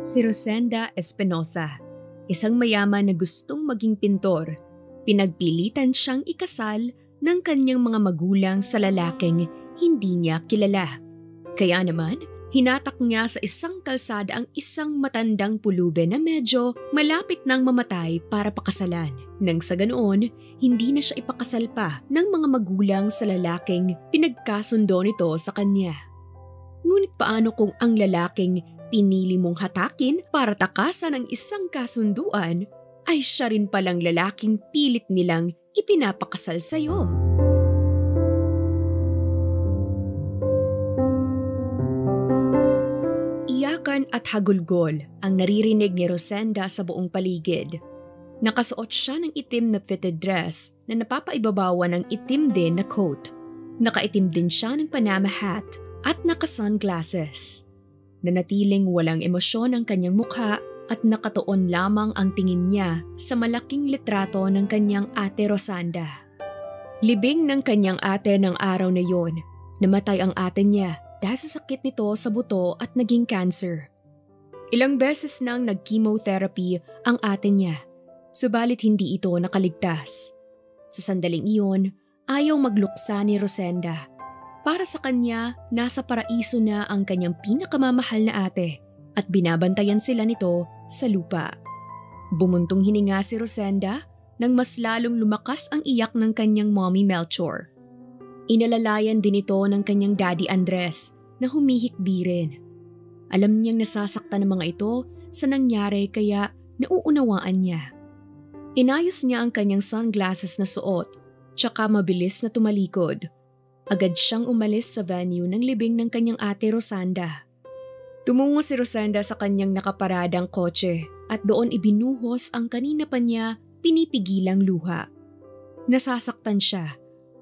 Si Rosenda Espinosa, isang mayaman na gustong maging pintor, pinagpilitan siyang ikasal ng kanyang mga magulang sa lalaking hindi niya kilala. Kaya naman, hinatak niya sa isang kalsada ang isang matandang pulube na medyo malapit nang mamatay para pakasalan. Nang sa ganoon, hindi na siya ipakasal pa ng mga magulang sa lalaking pinagkasundo nito sa kanya. Ngunit paano kung ang lalaking pinili mong hatakin para takasan ang isang kasunduan ay siya rin palang lalaking pilit nilang ipinapakasal sa'yo? Iyakan at hagulgol ang naririnig ni Rosenda sa buong paligid. Nakasuot siya ng itim na fitted dress na napapaibabawan ng itim din na coat. Nakaitim din siya ng Panama hat at naka-sunglasses. Nanatiling walang emosyon ang kanyang mukha at nakatuon lamang ang tingin niya sa malaking litrato ng kanyang ate Rosanda. Libing ng kanyang ate ng araw na yon, namatay ang ate niya dahil sa sakit nito sa buto at naging cancer. Ilang beses nang nag-chemotherapy ang ate niya, subalit hindi ito nakaligtas. Sa sandaling iyon, ayaw magluksa ni Rosenda. Para sa kanya, nasa paraiso na ang kanyang pinakamamahal na ate at binabantayan sila nito sa lupa. Bumuntong hininga si Rosenda nang mas lalong lumakas ang iyak ng kanyang mommy Melchor. Inalalayan din ito ng kanyang daddy Andres na humihikbi rin. Alam niyang nasasaktan ng mga ito sa nangyari kaya nauunawaan niya. Inayos niya ang kanyang sunglasses na suot tsaka mabilis na tumalikod. Agad siyang umalis sa venue ng libing ng kanyang ate Rosanda. Tumungo si Rosenda sa kanyang nakaparadang kotse at doon ibinuhos ang kanina pa niya pinipigilang luha. Nasasaktan siya.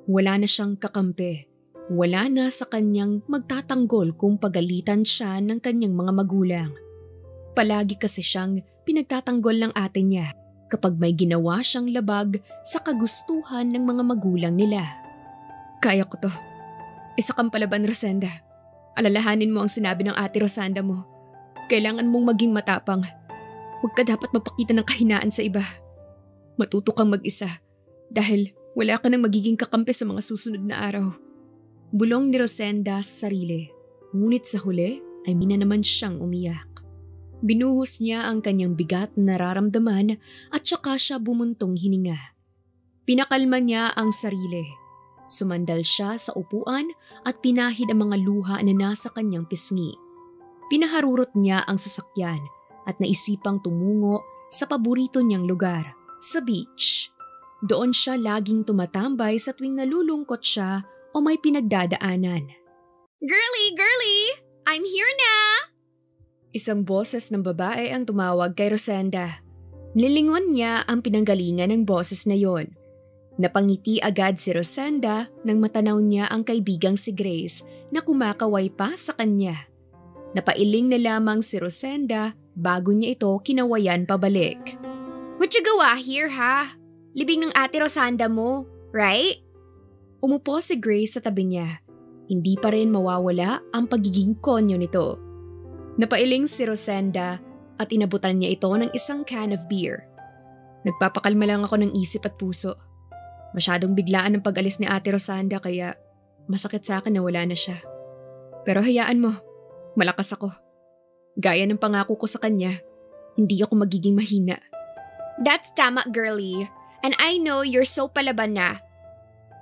Wala na siyang kakampi. Wala na sa kanyang magtatanggol kung pagalitan siya ng kanyang mga magulang. Palagi kasi siyang pinagtatanggol ng ate niya kapag may ginawa siyang labag sa kagustuhan ng mga magulang nila. Kaya ko to. Isa kang palaban, Rosenda. Alalahanin mo ang sinabi ng ate Rosanda mo. Kailangan mong maging matapang. Huwag ka dapat mapakita ng kahinaan sa iba. Matuto kang mag-isa dahil wala ka nang magiging kakampi sa mga susunod na araw. Bulong ni Rosenda sa sarili. Ngunit sa huli ay mina naman siyang umiyak. Binuhos niya ang kanyang bigat na nararamdaman at saka siya bumuntong hininga. Pinakalma niya ang sarili. Sumandal siya sa upuan at pinahid ang mga luha na nasa kanyang pisngi. Pinaharurot niya ang sasakyan at naisipang tumungo sa paborito niyang lugar, sa beach. Doon siya laging tumatambay sa tuwing nalulungkot siya o may pinagdadaanan. Girly! I'm here na! Isang boses ng babae ang tumawag kay Rosenda. Nilingon niya ang pinanggalingan ng boses na yon. Napangiti agad si Rosenda nang matanaw niya ang kaibigang si Grace na kumakaway pa sa kanya. Napailing na lamang si Rosenda bago niya ito kinawayan pabalik. What you gawa here, ha? Libing ng ate Rosanda mo, right? Umupo si Grace sa tabi niya. Hindi pa rin mawawala ang pagiging konyo nito. Napailing si Rosenda at inabutan niya ito ng isang can of beer. Nagpapakalma lang ako ng isip at puso. Masyadong biglaan ang pag-alis ni ate Rosanda kaya masakit sa akin na wala na siya. Pero hayaan mo, malakas ako. Gaya ng pangako ko sa kanya, hindi ako magiging mahina. That's tama, girly. And I know you're so palaban na.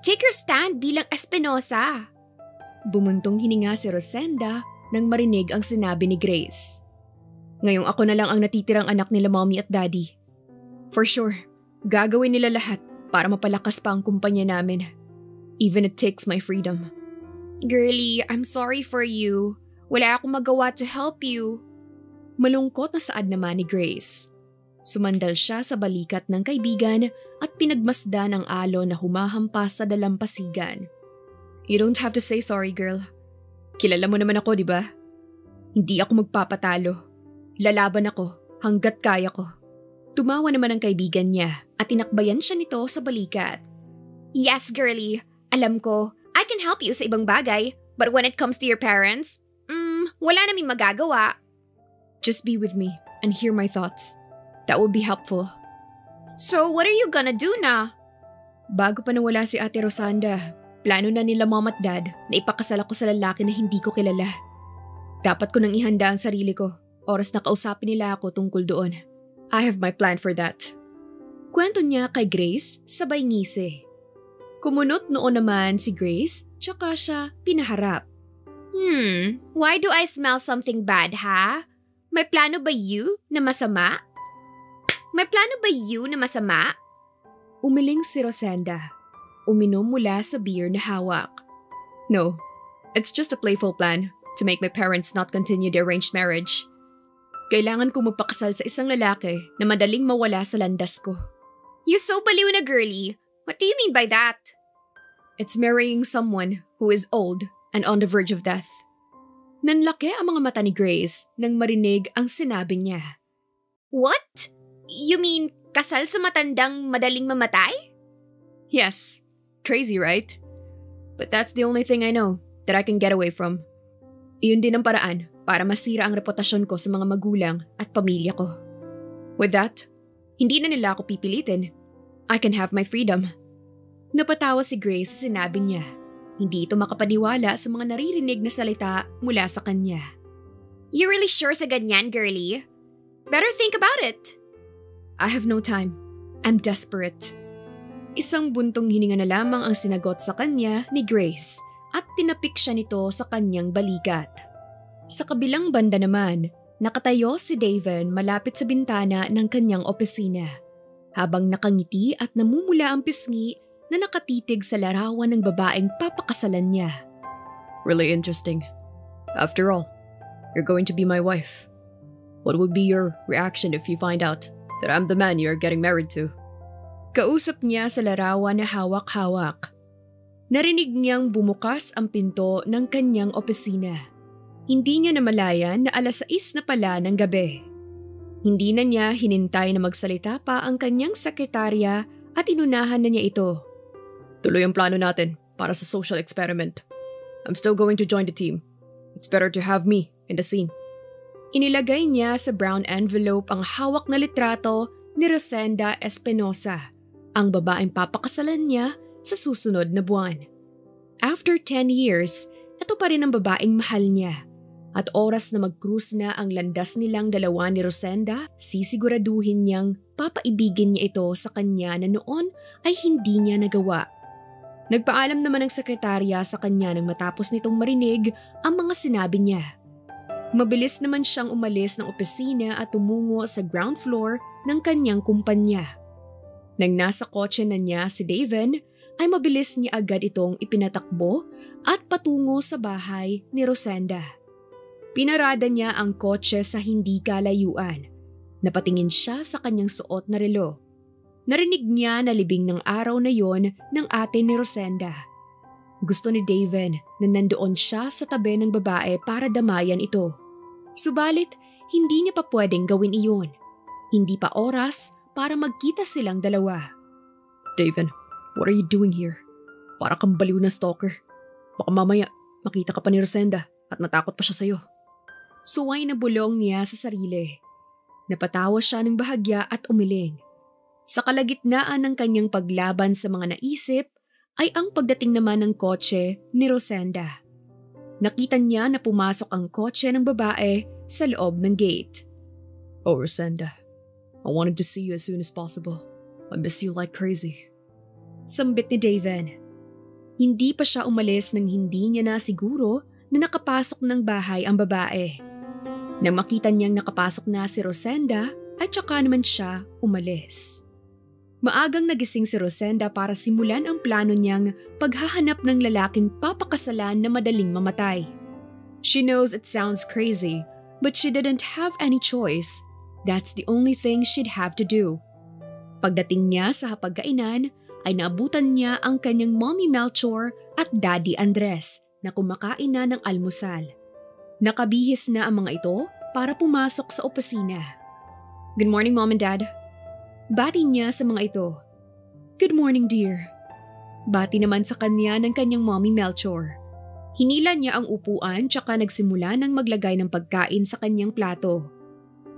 Take your stand bilang Espinosa. Bumuntong hininga si Rosenda nang marinig ang sinabi ni Grace. Ngayong ako na lang ang natitirang anak nila mommy at daddy. For sure, gagawin nila lahat para mapalakas pa ang kumpanya namin. Even it takes my freedom. Girly, I'm sorry for you. Wala akong magawa to help you. Malungkot na saad naman ni Grace. Sumandal siya sa balikat ng kaibigan at pinagmasdan ang alon na humahampas sa dalampasigan. You don't have to say sorry, girl. Kilala mo naman ako, di ba? Hindi ako magpapatalo. Lalaban ako hanggat kaya ko. Tumawa naman ang kaibigan niya at tinakbayan siya nito sa balikat. Yes, girly. Alam ko, I can help you sa ibang bagay. But when it comes to your parents, wala naming magagawa. Just be with me and hear my thoughts. That would be helpful. So what are you gonna do na? Bago pa nawala si Ate Rosanda, plano na nila mom at dad na ipakasal ako sa lalaki na hindi ko kilala. Dapat ko nang ihanda ang sarili ko. Oras na kausapin nila ako tungkol doon. I have my plan for that. Kwento niya kay Grace sabay ngisi. Kumunot noon naman si Grace tsaka siya pinaharap. Why do I smell something bad, ha? May plano ba you na masama? Umiling si Rosenda. Uminom mula sa beer na hawak. No, it's just a playful plan to make my parents not continue the arranged marriage. Kailangan kong magpakasal sa isang lalaki na madaling mawala sa landas ko. You so baliw na girly. What do you mean by that? It's marrying someone who is old and on the verge of death. Nanlaki ang mga mata ni Grace nang marinig ang sinabi niya. What? You mean kasal sa matandang madaling mamatay? Yes. Crazy, right? But that's the only thing I know that I can get away from. Iyon din ang paraan para masira ang reputasyon ko sa mga magulang at pamilya ko. With that, hindi na nila ako pipilitin. I can have my freedom. Napatawa si Grace sa sinabi niya. Hindi ito makapaniwala sa mga naririnig na salita mula sa kanya. You really sure sa ganyan, girly? Better think about it. I have no time. I'm desperate. Isang buntong hininga na lamang ang sinagot sa kanya ni Grace at tinapik siya nito sa kanyang balikat. Sa kabilang banda naman, nakatayo si Daven malapit sa bintana ng kanyang opisina, habang nakangiti at namumula ang pisngi na nakatitig sa larawan ng babaeng papakasalan niya. Really interesting. After all, you're going to be my wife. What would be your reaction if you find out that I'm the man you're getting married to? Kausap niya sa larawan na hawak-hawak. Narinig niyang bumukas ang pinto ng kanyang opisina. Hindi niya namalayan na 6:00 na pala ng gabi. Hindi na niya hinintay na magsalita pa ang kanyang sekretarya at inunahan na niya ito. Tuloy ang plano natin para sa social experiment. I'm still going to join the team. It's better to have me in the scene. Inilagay niya sa brown envelope ang hawak na litrato ni Rosenda Espinosa, ang babaeng papakasalan niya sa susunod na buwan. After 10 years, ito pa rin ang babaeng mahal niya. At oras na mag-cruise na ang landas nilang dalawa ni Rosenda, sisiguraduhin niyang papaibigin niya ito sa kanya na noon ay hindi niya nagawa. Nagpaalam naman ang sekretarya sa kanya nang matapos nitong marinig ang mga sinabi niya. Mabilis naman siyang umalis ng opisina at tumungo sa ground floor ng kanyang kumpanya. Nang nasa kotse na niya si Daven, ay mabilis niya agad itong ipinatakbo at patungo sa bahay ni Rosenda. Pinarada niya ang kotse sa hindi kalayuan. Napatingin siya sa kanyang suot na relo. Narinig niya na libing ng araw na yon ng ate ni Rosenda. Gusto ni Daven na nandoon siya sa tabi ng babae para damayan ito. Subalit, hindi niya pa pwedeng gawin iyon. Hindi pa oras para magkita silang dalawa. Daven, what are you doing here? Para kang baliw na stalker. Baka mamaya makita ka pa ni Rosenda at matakot pa siya sa'yo. Suway na bulong niya sa sarili. Napatawa siya ng bahagya at umiling. Sa kalagitnaan ng kanyang paglaban sa mga naisip ay ang pagdating naman ng kotse ni Rosenda. Nakita niya na pumasok ang kotse ng babae sa loob ng gate. Oh, Rosenda, I wanted to see you as soon as possible. I miss you like crazy. Sambit ni Daven. Hindi pa siya umalis nang hindi niya na siguro na nakapasok ng bahay ang babae. Nang makita niyang nakapasok na si Rosenda, ay tsaka naman siya umalis. Maagang nagising si Rosenda para simulan ang plano niyang paghahanap ng lalaking papakasalan na madaling mamatay. She knows it sounds crazy, but she didn't have any choice. That's the only thing she'd have to do. Pagdating niya sa hapagkainan, ay naabutan niya ang kanyang Mommy Melchor at Daddy Andres na kumakain na ng almusal. Nakabihis na ang mga ito para pumasok sa opisina. Good morning, Mom and Dad. Bati niya sa mga ito. Good morning, dear. Bati naman sa kanya ng kanyang Mommy Melchor. Hinila niya ang upuan tsaka nagsimula ng maglagay ng pagkain sa kanyang plato.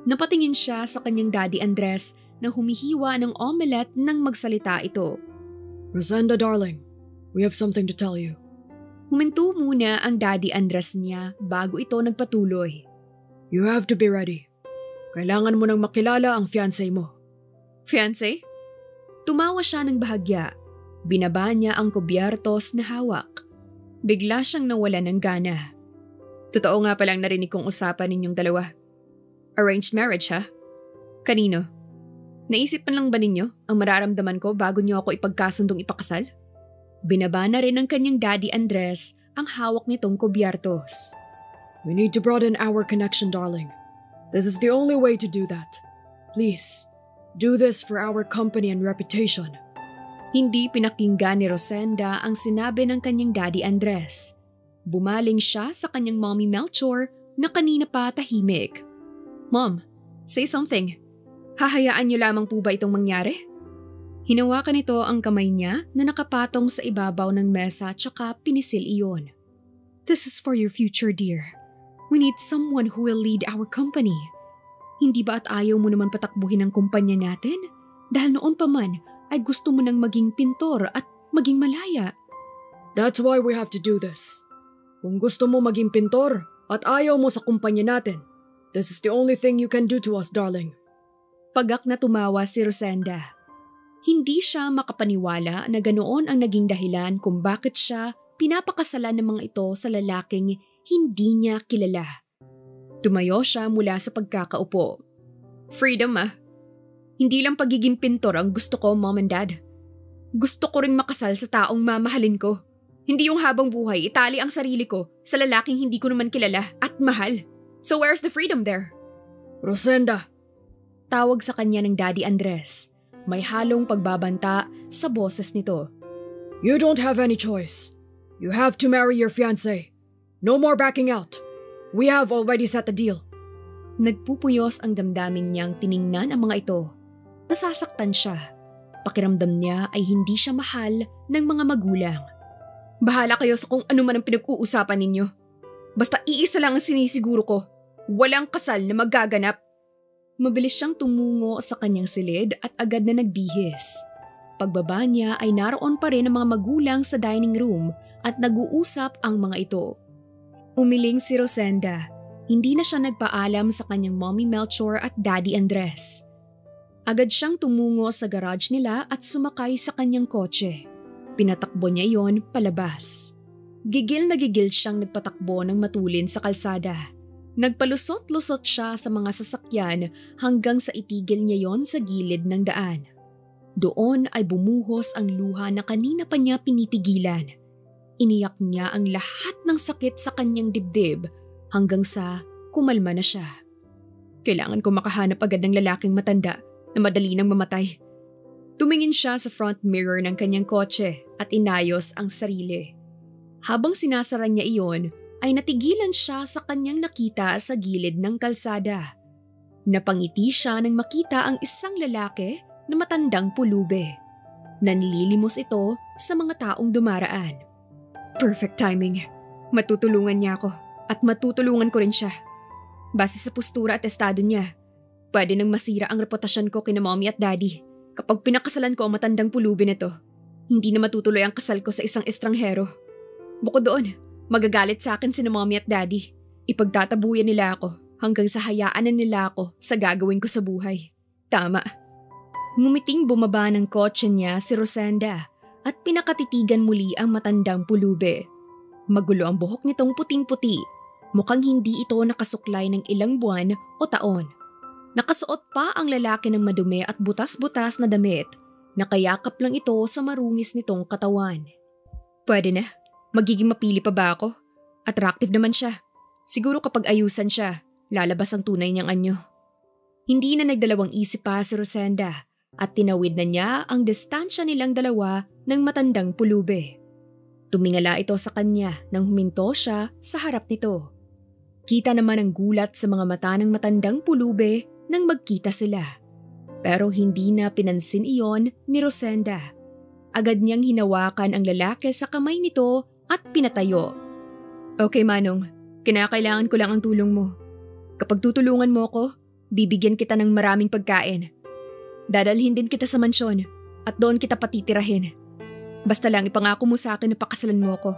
Napatingin siya sa kanyang Daddy Andres na humihiwa ng omelette nang magsalita ito. Rosenda darling, we have something to tell you. Huminto muna ang Daddy Andres niya bago ito nagpatuloy. You have to be ready. Kailangan mo nang makilala ang fiancé mo. Fiancé? Tumawa siya ng bahagya. Binaba niya ang kubyertos na hawak. Bigla siyang nawala ng gana. Totoo nga palang narinig kong usapan ninyong dalawa. Arranged marriage, ha? Kanino? Naisip man lang ba ninyo ang mararamdaman ko bago niyo ako ipagkasundong ipakasal? Binaba na rin ng kanyang Daddy Andres ang hawak nitong kubyertos. We need to broaden our connection, darling. This is the only way to do that. Please, do this for our company and reputation. Hindi pinakinggan ni Rosenda ang sinabi ng kanyang Daddy Andres. Bumaling siya sa kanyang Mommy Melchor na kanina pa tahimik. Mom, say something. Hahayaan niyo lamang po ba itong mangyari? Hinawakan nito ang kamay niya na nakapatong sa ibabaw ng mesa tsaka pinisil iyon. This is for your future, dear. We need someone who will lead our company. Hindi ba at ayaw mo naman patakbuhin ang kumpanya natin? Dahil noon pa man ay gusto mo nang maging pintor at maging malaya. That's why we have to do this. Kung gusto mo maging pintor at ayaw mo sa kumpanya natin, this is the only thing you can do to us, darling. Pagak na tumawa si Rosenda. Hindi siya makapaniwala na ganoon ang naging dahilan kung bakit siya pinapakasalan ng mga ito sa lalaking hindi niya kilala. Tumayo siya mula sa pagkakaupo. Freedom Hindi lang pagiging pintor ang gusto ko, Mom and Dad. Gusto ko ring makasal sa taong mamahalin ko. Hindi yung habang buhay itali ang sarili ko sa lalaking hindi ko naman kilala at mahal. So where's the freedom there? Rosenda! Tawag sa kanya ng Daddy Andres. May halong pagbabanta sa boses nito. You don't have any choice. You have to marry your fiancé. No more backing out. We have already set the deal. Nagpupuyos ang damdamin niyang tiningnan ang mga ito. Nasasaktan siya. Pakiramdam niya ay hindi siya mahal ng mga magulang. Bahala kayo sa kung ano man ang pinag-uusapan ninyo. Basta iisa lang ang sinisiguro ko. Walang kasal na magaganap. Mabilis siyang tumungo sa kanyang silid at agad na nagbihis. Pagbaba niya ay naroon pa rin ang mga magulang sa dining room at nag-uusap ang mga ito. Umiling si Rosenda. Hindi na siya nagpaalam sa kanyang Mommy Melchor at Daddy Andres. Agad siyang tumungo sa garage nila at sumakay sa kanyang kotse. Pinatakbo niya iyon palabas. Gigil na gigil siyang nagpatakbo ng matulin sa kalsada. Nagpalusot-lusot siya sa mga sasakyan hanggang sa itigil niya yon sa gilid ng daan. Doon ay bumuhos ang luha na kanina pa niya pinipigilan. Iniyak niya ang lahat ng sakit sa kanyang dibdib hanggang sa kumalma na siya. Kailangan ko makahanap agad ng lalaking matanda na madali nang mamatay. Tumingin siya sa front mirror ng kanyang kotse at inayos ang sarili. Habang sinasara niya iyon, ay natigilan siya sa kanyang nakita sa gilid ng kalsada. Napangiti siya nang makita ang isang lalaki na matandang pulube. Nanlilimos ito sa mga taong dumaraan. Perfect timing. Matutulungan niya ako at matutulungan ko rin siya. Base sa postura at estado niya, pwede nang masira ang reputasyon ko kina Mommy at Daddy kapag pinakasalan ko ang matandang pulubi nito. Hindi na matutuloy ang kasal ko sa isang estranghero. Bukod doon, magagalit sa akin sina Mommy at Daddy. Ipagtatabuyan nila ako hanggang sa hayaan na nila ako sa gagawin ko sa buhay. Tama. Ngumiting bumaba ng kotse niya si Rosenda at pinakatitigan muli ang matandang pulube. Magulo ang buhok nitong puting-puti. Mukhang hindi ito nakasuklay ng ilang buwan o taon. Nakasuot pa ang lalaki ng madumi at butas-butas na damit. Nakayakap lang ito sa marungis nitong katawan. Pwede na. Magiging mapili pa ba ako? Attractive naman siya. Siguro kapag ayusan siya, lalabas ang tunay niyang anyo. Hindi na nagdalawang isip pa si Rosenda at tinawid na niya ang distansya nilang dalawa ng matandang pulube. Tumingala ito sa kanya nang huminto siya sa harap nito. Kita naman ang gulat sa mga mata ng matandang pulube nang magkita sila. Pero hindi na pinansin iyon ni Rosenda. Agad niyang hinawakan ang lalaki sa kamay nito at pinatayo. Okay Manong, kinakailangan ko lang ang tulong mo. Kapag tutulungan mo ko, Bibigyan kita ng maraming pagkain. Dadalhin din kita sa mansyon at doon kita patitirahin. Basta lang ipangako mo sa akin na pakasalan mo ko.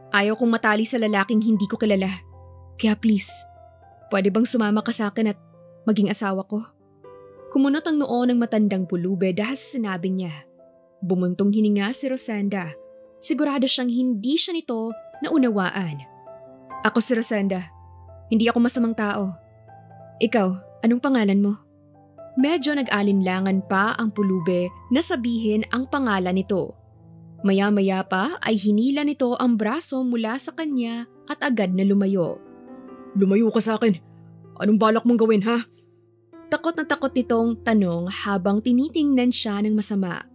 Ayaw kong matali sa lalaking hindi ko kilala. Kaya please, pwede bang sumama ka sa akin at maging asawa ko? Kumunot ang noo ng matandang pulube dahil sa sinabi niya. Bumuntong hininga si Rosenda. Sigurado siyang hindi siya nito naunawaan. Ako si Rosenda. Hindi ako masamang tao. Ikaw, anong pangalan mo? Medyo nag-alinlangan pa ang pulube na sabihin ang pangalan nito. Maya-maya pa ay hinila nito ang braso mula sa kanya at agad na lumayo. Lumayo ka sa akin. Anong balak mong gawin, ha? Takot na takot nitong tanong habang tinitingnan siya ng masama.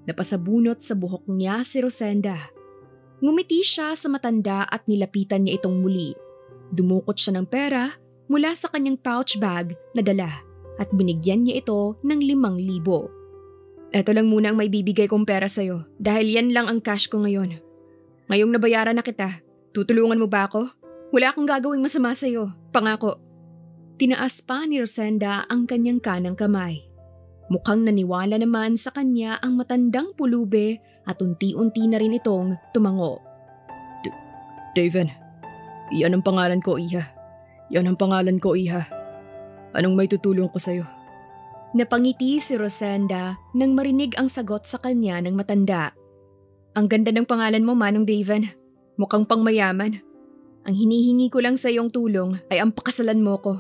Napasabunot sa buhok niya si Rosenda. Ngumiti siya sa matanda at nilapitan niya itong muli. Dumukot siya ng pera mula sa kanyang pouch bag na dala at binigyan niya ito ng 5,000. Eto lang muna ang may bibigay kong pera sa'yo dahil yan lang ang cash ko ngayon. Ngayong nabayaran na kita, tutulungan mo ba ako? Wala akong gagawing masama sa'yo, pangako. Tinaas pa ni Rosenda ang kanyang kanang kamay. Mukhang naniwala naman sa kanya ang matandang pulube at unti-unti na rin itong tumango. Daven, yan ang pangalan ko, Iha. Yan ang pangalan ko, Iha. Anong may tutulong ko sa'yo? Napangiti si Rosenda nang marinig ang sagot sa kanya ng matanda. Ang ganda ng pangalan mo, Manong Daven. Mukhang pangmayaman. Ang hinihingi ko lang sa iyong tulong ay ang pakasalan mo ko.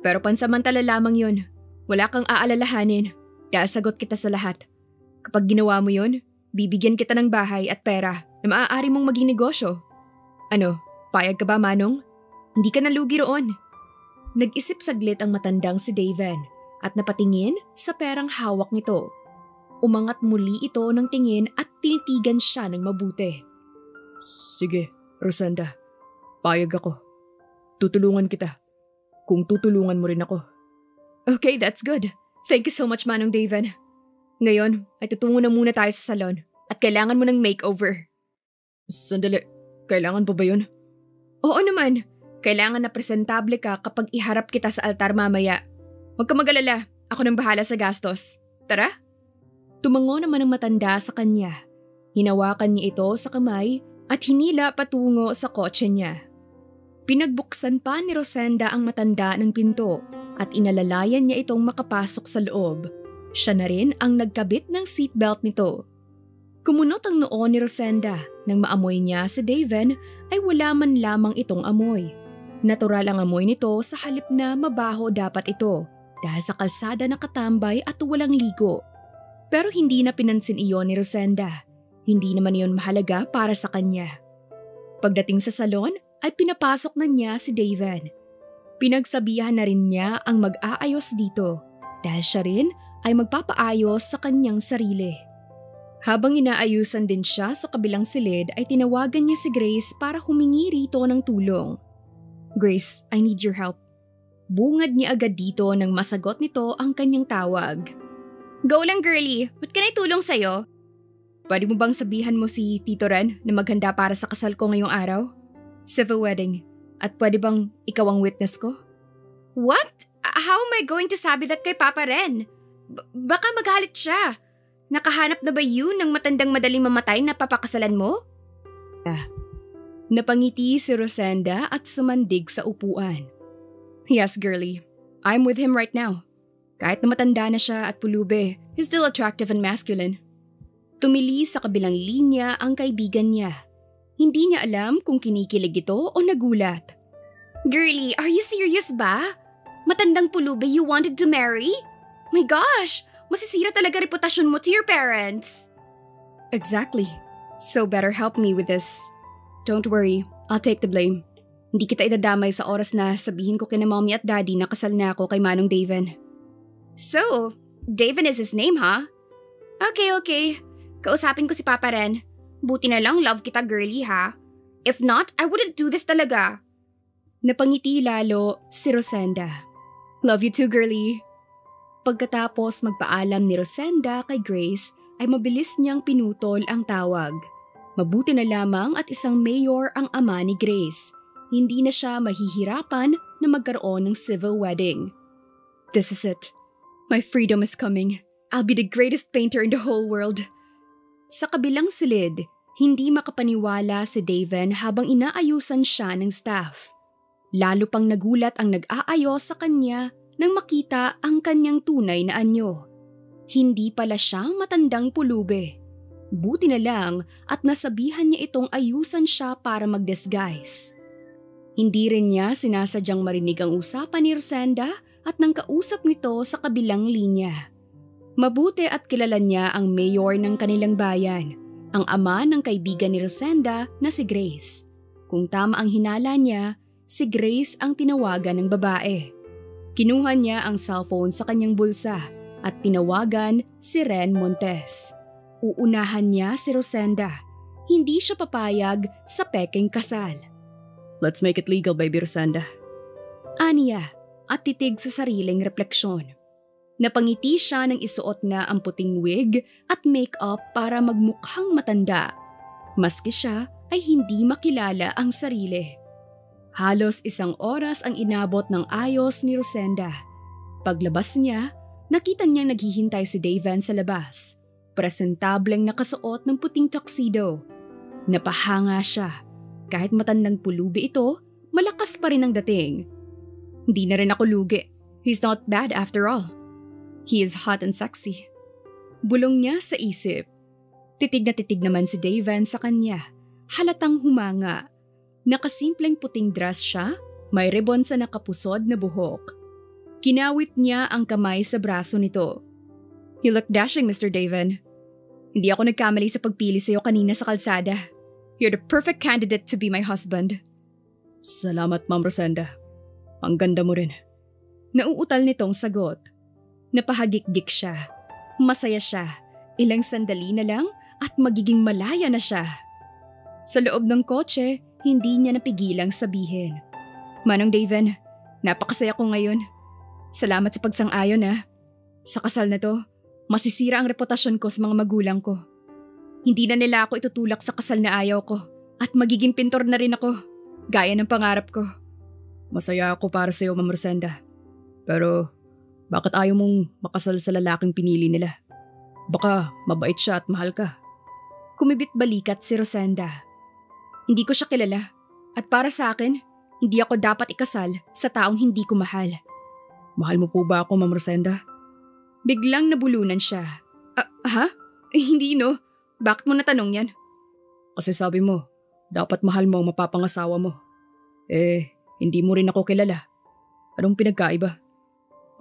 Pero pansamantala lamang yun. Wala kang aalalahanin. Sagot kita sa lahat. Kapag ginawa mo yun, bibigyan kita ng bahay at pera na maaari mong maging negosyo. Ano, payag ka ba, Manong? Hindi ka nalugi roon. Nag-isip saglit ang matandang si Daven at napatingin sa perang hawak nito. Umangat muli ito ng tingin at tinitigan siya ng mabuti. Sige, Rosenda. Payag ako. Tutulungan kita. Kung tutulungan mo rin ako. Okay, that's good. Thank you so much, Manong Daven. Ngayon, ay tutungo na muna tayo sa salon at kailangan mo ng makeover. Sandali, kailangan pa ba yun? Oo naman. Kailangan na presentable ka kapag iharap kita sa altar mamaya. Huwag ka mag-alala, ako nang bahala sa gastos. Tara? Tumango naman ang matanda sa kanya. Hinawakan niya ito sa kamay at hinila patungo sa kotse niya. Pinagbuksan pa ni Rosenda ang matanda ng pinto at inalalayan niya itong makapasok sa loob. Siya na rin ang nagkabit ng seatbelt nito. Kumunot ang noo ni Rosenda nang maamoy niya si Daven ay wala man lamang itong amoy. Natural ang amoy nito sa halip na mabaho dapat ito dahil sa kalsada nakatambay at walang ligo. Pero hindi na pinansin iyon ni Rosenda. Hindi naman iyon mahalaga para sa kanya. Pagdating sa salon ay pinapasok na niya si Daven. Pinagsabihan na rin niya ang mag-aayos dito dahil siya rin ay magpapaayos sa kanyang sarili. Habang inaayusan din siya sa kabilang silid ay tinawagan niya si Grace para humingi rito ng tulong. Grace, I need your help. Bungad niya agad dito nang masagot nito ang kanyang tawag. Go lang, girlie. Ba't ka na itulong sa'yo? Pwede mo bang sabihan mo si Tito Ren na maghanda para sa kasal ko ngayong araw? Civil wedding. At pwede bang ikaw ang witness ko? What? How am I going to sabi that kay Papa Ren? Baka magalit siya. Nakahanap na ba yun ng matandang madaling mamatay na papakasalan mo? Napangiti si Rosenda at sumandig sa upuan. Yes, girlie. I'm with him right now. Kahit na matanda na siya at pulube, he's still attractive and masculine. Tumili sa kabilang linya ang kaibigan niya. Hindi niya alam kung kinikilig ito o nagulat. Girlie, are you serious ba? Matandang pulube you wanted to marry? My gosh! Masisira talaga reputasyon mo to your parents. Exactly. So better help me with this. Don't worry, I'll take the blame. Hindi kita idadamay sa oras na sabihin ko kina mommy at daddy na kasal na ako kay Manong Daven. So, Daven is his name, huh? Okay. Kausapin ko si Papa Ren. Buti na lang love kita, girlie, ha? If not, I wouldn't do this talaga. Napangiti lalo si Rosenda. Love you too, girlie. Pagkatapos magpaalam ni Rosenda kay Grace ay mabilis niyang pinutol ang tawag. Mabuti na lamang at isang mayor ang ama ni Grace. Hindi na siya mahihirapan na magkaroon ng civil wedding. This is it. My freedom is coming. I'll be the greatest painter in the whole world. Sa kabilang silid, hindi makapaniwala si Daven habang inaayusan siya ng staff. Lalo pang nagulat ang nag-aayos sa kanya nang makita ang kanyang tunay na anyo. Hindi pala siyang matandang pulube. Buti na lang at nasabihan niya itong ayusan siya para mag-disguise. Hindi rin niya sinasadyang marinig ang usapan ni Rosenda at nang kausap nito sa kabilang linya. Mabuti at kilala niya ang mayor ng kanilang bayan, ang ama ng kaibigan ni Rosenda na si Grace. Kung tama ang hinala niya, si Grace ang tinawagan ng babae. Kinuha niya ang cellphone sa kanyang bulsa at tinawagan si Ren Montes. Uunahan niya si Rosenda. Hindi siya papayag sa peking kasal. Let's make it legal, baby Rosenda. Aniya at titig sa sariling refleksyon. Napangiti siya nang isuot na ang puting wig at make-up para magmukhang matanda. Maski siya ay hindi makilala ang sarili. Halos 1 oras ang inabot ng ayos ni Rosenda. Paglabas niya, nakita niyang naghihintay si Daven sa labas. Presentableng nakasuot ng puting tuxedo. Napahanga siya. Kahit matandang pulubi ito, malakas pa rin ang dating. Hindi na rin ako lugi. He's not bad after all. He is hot and sexy. Bulong niya sa isip. Titig na titig naman si Daven sa kanya. Halatang humanga. Nakasimpleng puting dress siya, may rebon sa nakapusod na buhok. Kinawit niya ang kamay sa braso nito. You look dashing, Mr. Daven. Hindi ako nagkamali sa pagpili sa'yo kanina sa kalsada. You're the perfect candidate to be my husband. Salamat, Ma'am Rosenda. Ang ganda mo rin. Nauutal nitong sagot. Napahagik-gik siya. Masaya siya. Ilang sandali na lang at magiging malaya na siya. Sa loob ng kotse, hindi niya napigilang sabihin. Manong Daven, napakasaya ko ngayon. Salamat sa pagsang-ayon Sa kasal na to, masisira ang reputasyon ko sa mga magulang ko. Hindi na nila ako itutulak sa kasal na ayaw ko at magiging pintor na rin ako, gaya ng pangarap ko. Masaya ako para sa iyo, Ma'am Rosenda. Pero bakit ayaw mong makasal sa lalaking pinili nila? Baka mabait siya at mahal ka. Kumibit balikat si Rosenda. Hindi ko siya kilala at para sa akin, hindi ako dapat ikasal sa taong hindi ko mahal. Mahal mo po ba ako, Ma'am Rosenda? Biglang nabulunan siya. Ha? Hindi no. Bakit mo natanong yan? Kasi sabi mo, dapat mahal mo ang mapapangasawa mo. Hindi mo rin ako kilala. Anong pinagkaiba?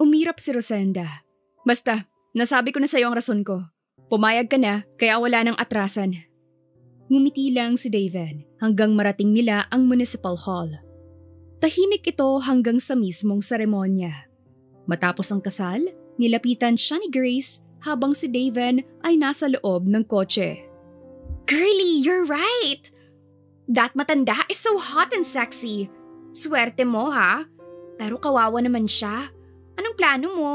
Umirap si Rosenda. Basta, nasabi ko na sa'yo ang rason ko. Pumayag ka na, kaya wala nang atrasan. Ngumiti lang si Daven hanggang marating nila ang Municipal Hall. Tahimik ito hanggang sa mismong seremonya. Matapos ang kasal, nilapitan siya ni Grace habang si Daven ay nasa loob ng kotse. Girlie, you're right! That matanda is so hot and sexy. Swerte mo ha? Pero kawawa naman siya. Anong plano mo?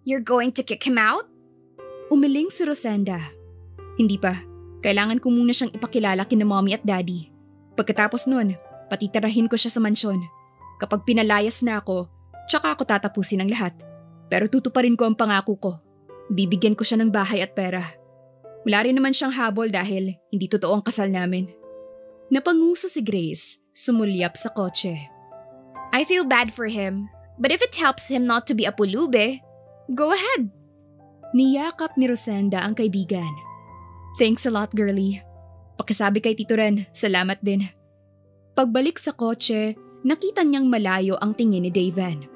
You're going to kick him out? Umiling si Rosenda. Hindi pa. Kailangan ko muna siyang ipakilala kina mommy at daddy. Pagkatapos nun, patitirahin ko siya sa mansyon. Kapag pinalayas na ako, tsaka ako tatapusin ang lahat. Pero tutuparin ko ang pangako ko. Bibigyan ko siya ng bahay at pera. Wala rin naman siyang habol dahil hindi totoo ang kasal namin. Napanguso si Grace, sumulyap sa kotse. I feel bad for him, but if it helps him not to be a pulube, go ahead. Niyakap ni Rosenda ang kaibigan. Thanks a lot, girlie. Pakisabi kay Tito Ren, salamat din. Pagbalik sa kotse, nakita niyang malayo ang tingin ni Daven.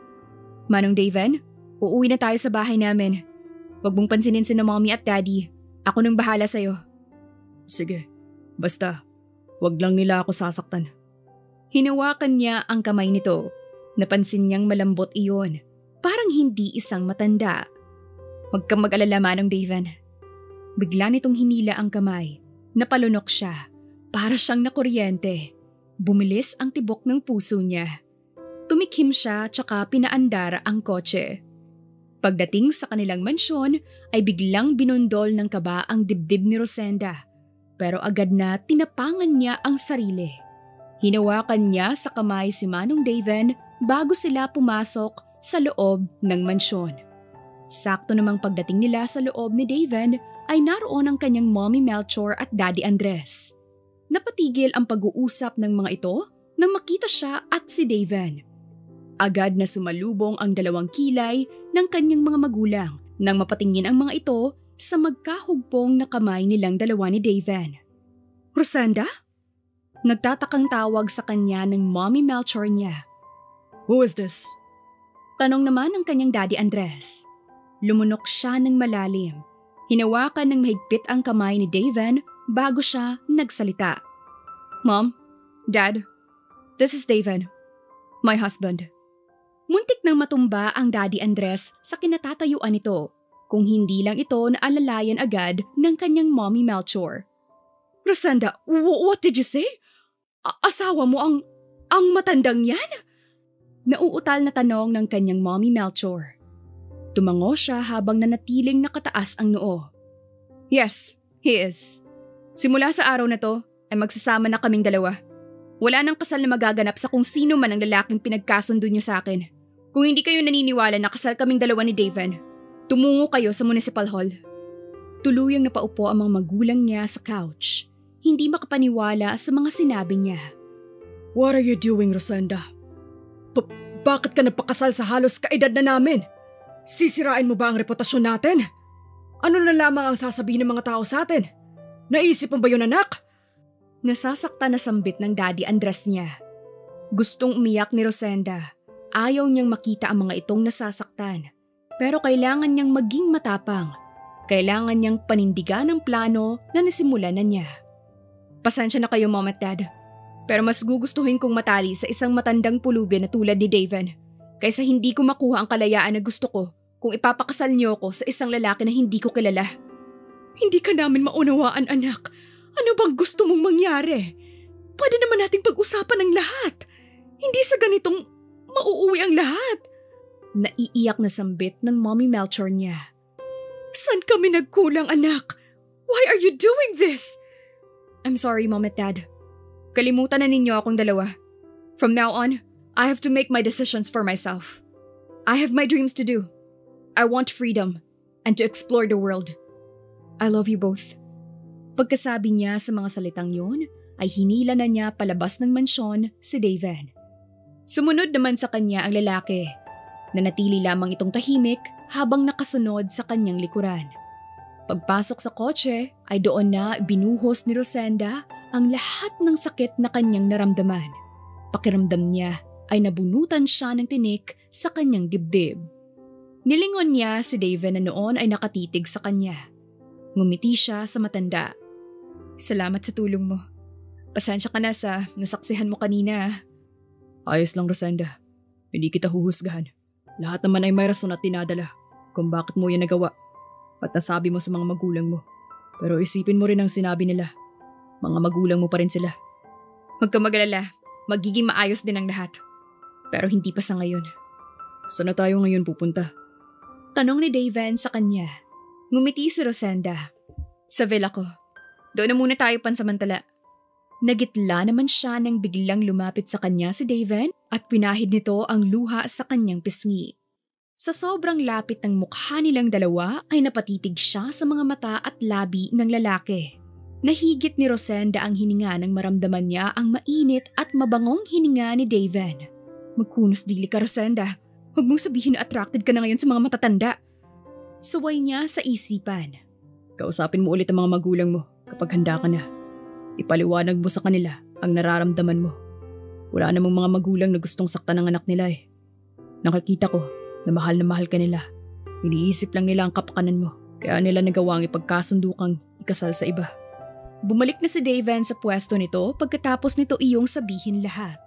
Manong Daven, uuwi na tayo sa bahay namin. Huwag mong pansinin si mommy at daddy. Ako nang bahala sa'yo. Sige, basta, wag lang nila ako sasaktan. Hinawakan niya ang kamay nito. Napansin niyang malambot iyon. Parang hindi isang matanda. Huwag kang mag-alala, Manong Daven. Bigla nitong hinila ang kamay. Napalunok siya. Para siyang nakuryente. Bumilis ang tibok ng puso niya. Tumikhim siya tsaka pinaandar ang kotse. Pagdating sa kanilang mansyon ay biglang binundol ng kaba ang dibdib ni Rosenda. Pero agad na tinapangan niya ang sarili. Hinawakan niya sa kamay si Manong Daven bago sila pumasok sa loob ng mansyon. Sakto namang pagdating nila sa loob ni Daven ay naroon ang kanyang Mommy Melchor at Daddy Andres. Napatigil ang pag-uusap ng mga ito nang makita siya at si Daven. Agad na sumalubong ang dalawang kilay ng kanyang mga magulang nang mapatingin ang mga ito sa magkahugpong na kamay nilang dalawa ni Daven. "Rosenda?" Nagtatakang tawag sa kanya ng Mommy Melchor niya. "Who is this?" Tanong naman ng kanyang Daddy Andres. Lumunok siya ng malalim. Hinawakan ng mahigpit ang kamay ni Daven bago siya nagsalita. "Mom, Dad, this is Daven, my husband." Muntik nang matumba ang Daddy Andres sa kinatatayuan nito, kung hindi lang ito naalalayan agad ng kanyang Mommy Melchor. "Rosenda, what did you say? Asawa mo ang matandang yan?" Nauutal na tanong ng kanyang Mommy Melchor. Tumango siya habang nanatiling nakataas ang noo. "Yes, he is. Simula sa araw na to, ay magsasama na kaming dalawa. Wala nang kasal na magaganap sa kung sino man ang lalaking pinagkasundo niyo sa akin. Kung hindi kayo naniniwala na kasal kaming dalawa ni Daven, tumungo kayo sa Municipal Hall." Tuluyang napaupo ang mga magulang niya sa couch. Hindi makapaniwala sa mga sinabi niya. "What are you doing, Rosenda? Bakit ka napakasal sa halos kaedad na namin? Sisirain mo ba ang reputasyon natin? Ano na lamang ang sasabihin ng mga tao sa atin? Naisip mo ba yun, anak?" Nasasaktan na sambit ng Daddy Andres niya. Gustong umiyak ni Rosenda. Ayaw niyang makita ang mga itong nasasaktan. Pero kailangan niyang maging matapang. Kailangan niyang panindigan ang plano na nasimulan na niya. "Pasensya na kayo, Mom at Dad. Pero mas gugustuhin kong matali sa isang matandang pulubi na tulad ni Daven kaysa hindi ko makuha ang kalayaan na gusto ko kung ipapakasal niyo ako sa isang lalaki na hindi ko kilala." "Hindi ka namin maunawaan, anak. Ano bang gusto mong mangyari? Pwede naman nating pag-usapan ang lahat. Hindi sa ganitong mauuwi ang lahat." Naiiyak na sambit ng Mommy Melchor niya. "Saan kami nagkulang, anak? Why are you doing this?" "I'm sorry, Mom at Dad. Kalimutan na ninyo akong dalawa. From now on, I have to make my decisions for myself. I have my dreams to do. I want freedom and to explore the world. I love you both." Pagkasabi niya sa mga salitang yon, ay hinila na niya palabas ng mansyon si Daven. Sumunod naman sa kanya ang lalaki. Nanatili lamang itong tahimik habang nakasunod sa kanyang likuran. Pagpasok sa kotse ay doon na binuhos ni Rosenda ang lahat ng sakit na kanyang naramdaman. Pakiramdam niya ay nabunutan siya ng tinik sa kanyang dibdib. Nilingon niya si Daven na noon ay nakatitig sa kanya. Ngumiti siya sa matanda. "Salamat sa tulong mo. Pasensya ka na sa nasaksihan mo kanina." "Ayos lang, Rosenda. Hindi kita huhusgahan. Lahat naman ay may rason at dinadala kung bakit mo yan nagawa at nasabi mo sa mga magulang mo. Pero isipin mo rin ang sinabi nila. Mga magulang mo pa rin sila." "Huwag ka mag-alala. Magiging maayos din ang lahat. Pero hindi pa sa ngayon." "Saan na tayo ngayon pupunta?" Tanong ni Daven sa kanya. Ngumiti si Rosenda. "Sa villa ko. Doon na muna tayo pansamantala." Nagitla naman siya nang biglang lumapit sa kanya si Daven at pinahid nito ang luha sa kanyang pisngi. Sa sobrang lapit ng mukha nilang dalawa ay napatitig siya sa mga mata at labi ng lalaki. Nahigit ni Rosenda ang hininga nang maramdaman niya ang mainit at mabangong hininga ni Daven. "Magkunos dili ka, Rosenda. Huwag mong sabihin na attracted ka na ngayon sa mga matatanda." Suway niya sa isipan. "Kausapin mo ulit ang mga magulang mo kapag handa ka na. Ipaliwanag mo sa kanila ang nararamdaman mo. Wala namang mga magulang na gustong saktan ng anak nila eh. Nakikita ko na mahal ka nila. Iniisip lang nila ang kapakanan mo, kaya nila nagawang ipagkasundo kang ikasal sa iba." Bumalik na si Daven sa pwesto nito pagkatapos nito iyong sabihin lahat.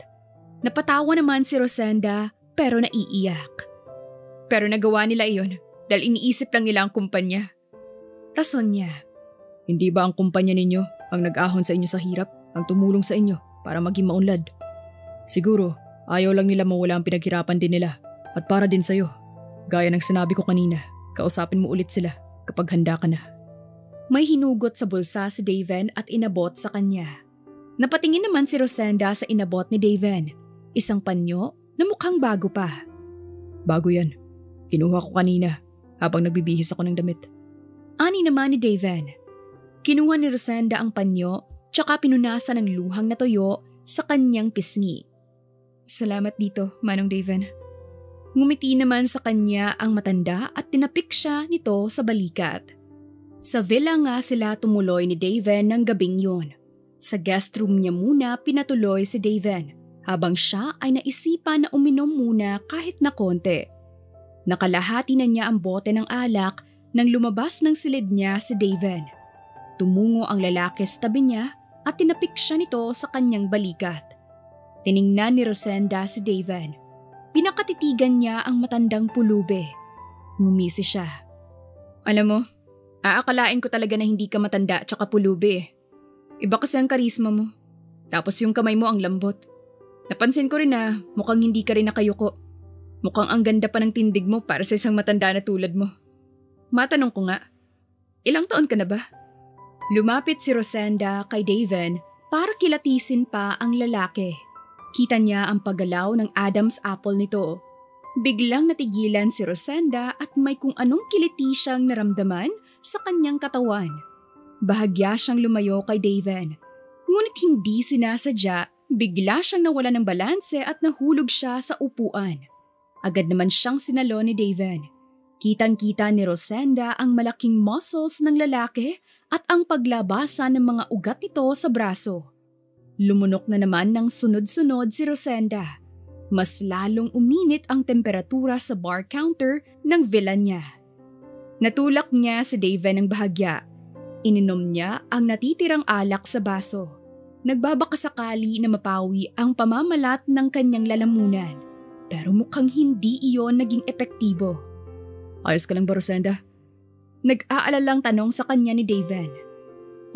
Napatawa naman si Rosenda pero naiiyak. Pero nagawa nila iyon dahil iniisip lang nila ang kumpanya. Rason niya. "Hindi ba ang kumpanya ninyo ang nag-ahon sa inyo sa hirap, ang tumulong sa inyo para maging maunlad? Siguro, ayaw lang nila mawala ang pinaghirapan din nila at para din sa'yo. Gaya ng sinabi ko kanina, kausapin mo ulit sila kapag handa ka na." May hinugot sa bulsa si Daven at inabot sa kanya. Napatingin naman si Rosenda sa inabot ni Daven, isang panyo na mukhang bago pa. Bago yan. Kinuha ko kanina habang nagbibihis ako ng damit. Ani naman ni Daven. Kinuha ni Rosenda ang panyo tsaka pinunasan ng luhang na toyo sa kanyang pisngi. Salamat dito, Manong Daven. Ngumiti naman sa kanya ang matanda at tinapik siya nito sa balikat. Sa villa nga sila tumuloy ni Daven ng gabing yun. Sa guest room niya muna pinatuloy si Daven habang siya ay naisipan na uminom muna kahit na konti. Nakalahati na niya ang bote ng alak nang lumabas ng silid niya si Daven. Tumungo ang lalaki sa tabi niya at tinapik siya nito sa kanyang balikat. Tiningnan ni Rosenda si Daven. Pinakatitigan niya ang matandang pulube. Ngumisi siya. Alam mo, aakalain ko talaga na hindi ka matanda tsaka pulube. Iba kasi ang karisma mo. Tapos yung kamay mo ang lambot. Napansin ko rin na mukhang hindi ka rin nakayuko. Mukhang ang ganda pa ng tindig mo para sa isang matanda na tulad mo. Matanong ko nga, ilang taon ka na ba? Lumapit si Rosenda kay Daven para kilatisin pa ang lalaki. Kita niya ang paggalaw ng Adam's apple nito. Biglang natigilan si Rosenda at may kung anong kiliti siyang naramdaman sa kanyang katawan. Bahagya siyang lumayo kay Daven. Ngunit hindi sinasadya, bigla siyang nawala ng balanse at nahulog siya sa upuan. Agad naman siyang sinalo ni Daven. Kitang-kita ni Rosenda ang malaking muscles ng lalaki at ang paglabasan ng mga ugat nito sa braso. Lumunok na naman ng sunod-sunod si Rosenda. Mas lalong uminit ang temperatura sa bar counter ng villa niya. Natulak niya si Daven ng bahagya. Ininom niya ang natitirang alak sa baso. Nagbabakasakali na mapawi ang pamamalat ng kanyang lalamunan. Pero mukhang hindi iyon naging epektibo. Ayos ka lang ba, Rosenda? Nag-aalalang tanong sa kanya ni Daven.